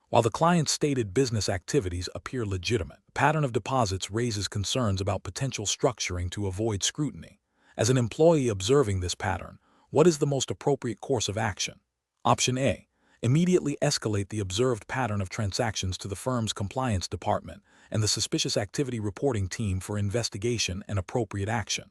While the client's stated business activities appear legitimate, the pattern of deposits raises concerns about potential structuring to avoid scrutiny. As an employee observing this pattern, what is the most appropriate course of action? Option A. Immediately escalate the observed pattern of transactions to the firm's compliance department and the suspicious activity reporting team for investigation and appropriate action.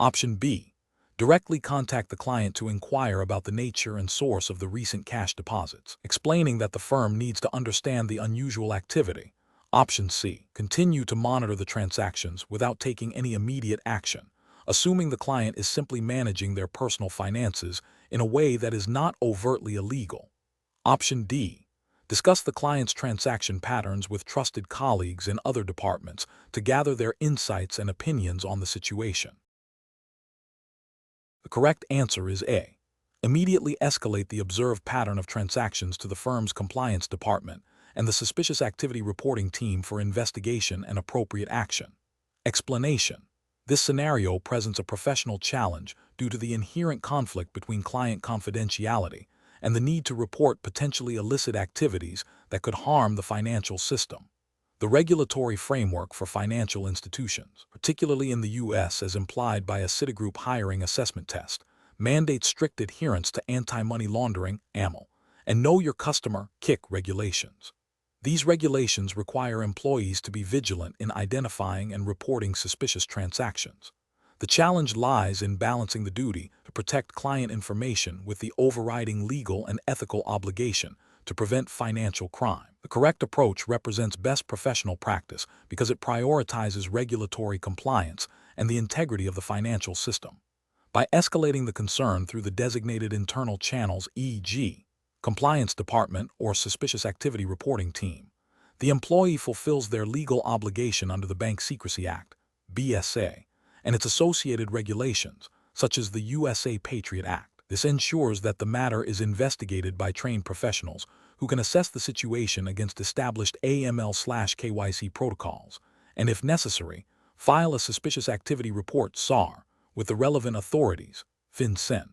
Option B. Directly contact the client to inquire about the nature and source of the recent cash deposits, explaining that the firm needs to understand the unusual activity. Option C. Continue to monitor the transactions without taking any immediate action, assuming the client is simply managing their personal finances in a way that is not overtly illegal. Option D. Discuss the client's transaction patterns with trusted colleagues in other departments to gather their insights and opinions on the situation. The correct answer is A. Immediately escalate the observed pattern of transactions to the firm's compliance department and the suspicious activity reporting team for investigation and appropriate action. Explanation. This scenario presents a professional challenge due to the inherent conflict between client confidentiality and the need to report potentially illicit activities that could harm the financial system. The regulatory framework for financial institutions, particularly in the U.S. as implied by a Citigroup hiring assessment test, mandates strict adherence to anti-money laundering (AML) and Know Your Customer (KIC) regulations. These regulations require employees to be vigilant in identifying and reporting suspicious transactions. The challenge lies in balancing the duty to protect client information with the overriding legal and ethical obligation to prevent financial crime. The correct approach represents best professional practice because it prioritizes regulatory compliance and the integrity of the financial system. By escalating the concern through the designated internal channels, e.g., compliance department or suspicious activity reporting team, the employee fulfills their legal obligation under the Bank Secrecy Act, BSA, and its associated regulations, such as the USA Patriot Act. This ensures that the matter is investigated by trained professionals who can assess the situation against established AML/KYC protocols, and if necessary, file a suspicious activity report (SAR) with the relevant authorities, FinCEN.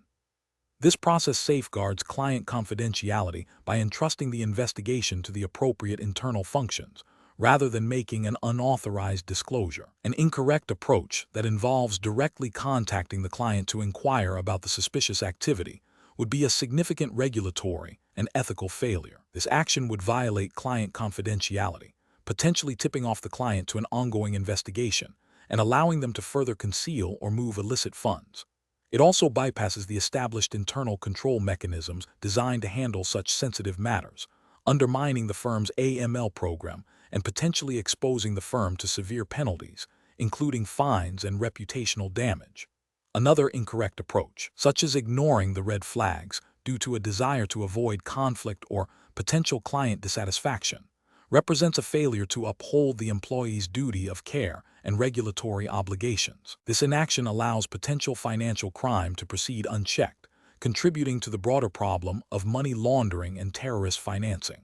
This process safeguards client confidentiality by entrusting the investigation to the appropriate internal functions, rather than making an unauthorized disclosure. An incorrect approach that involves directly contacting the client to inquire about the suspicious activity would be a significant regulatory and ethical failure. This action would violate client confidentiality, potentially tipping off the client to an ongoing investigation and allowing them to further conceal or move illicit funds. It also bypasses the established internal control mechanisms designed to handle such sensitive matters, undermining the firm's AML program and potentially exposing the firm to severe penalties, including fines and reputational damage. Another incorrect approach, such as ignoring the red flags due to a desire to avoid conflict or potential client dissatisfaction, represents a failure to uphold the employee's duty of care and regulatory obligations. This inaction allows potential financial crime to proceed unchecked, contributing to the broader problem of money laundering and terrorist financing.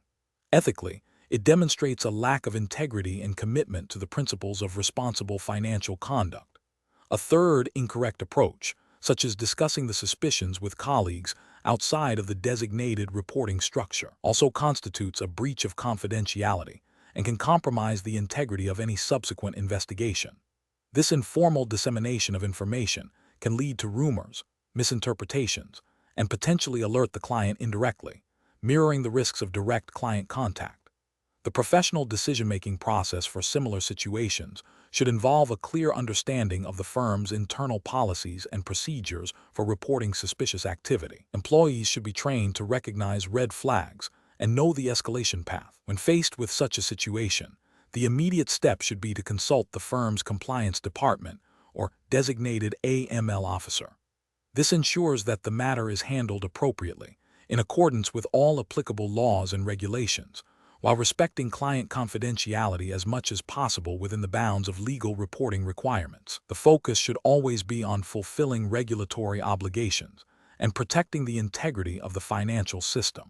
Ethically, it demonstrates a lack of integrity and commitment to the principles of responsible financial conduct. A third incorrect approach, such as discussing the suspicions with colleagues outside of the designated reporting structure, also constitutes a breach of confidentiality and can compromise the integrity of any subsequent investigation. This informal dissemination of information can lead to rumors, misinterpretations, and potentially alert the client indirectly, mirroring the risks of direct client contact. The professional decision-making process for similar situations should involve a clear understanding of the firm's internal policies and procedures for reporting suspicious activity. Employees should be trained to recognize red flags and know the escalation path. When faced with such a situation, the immediate step should be to consult the firm's compliance department or designated AML officer. This ensures that the matter is handled appropriately, in accordance with all applicable laws and regulations, while respecting client confidentiality as much as possible within the bounds of legal reporting requirements. The focus should always be on fulfilling regulatory obligations and protecting the integrity of the financial system.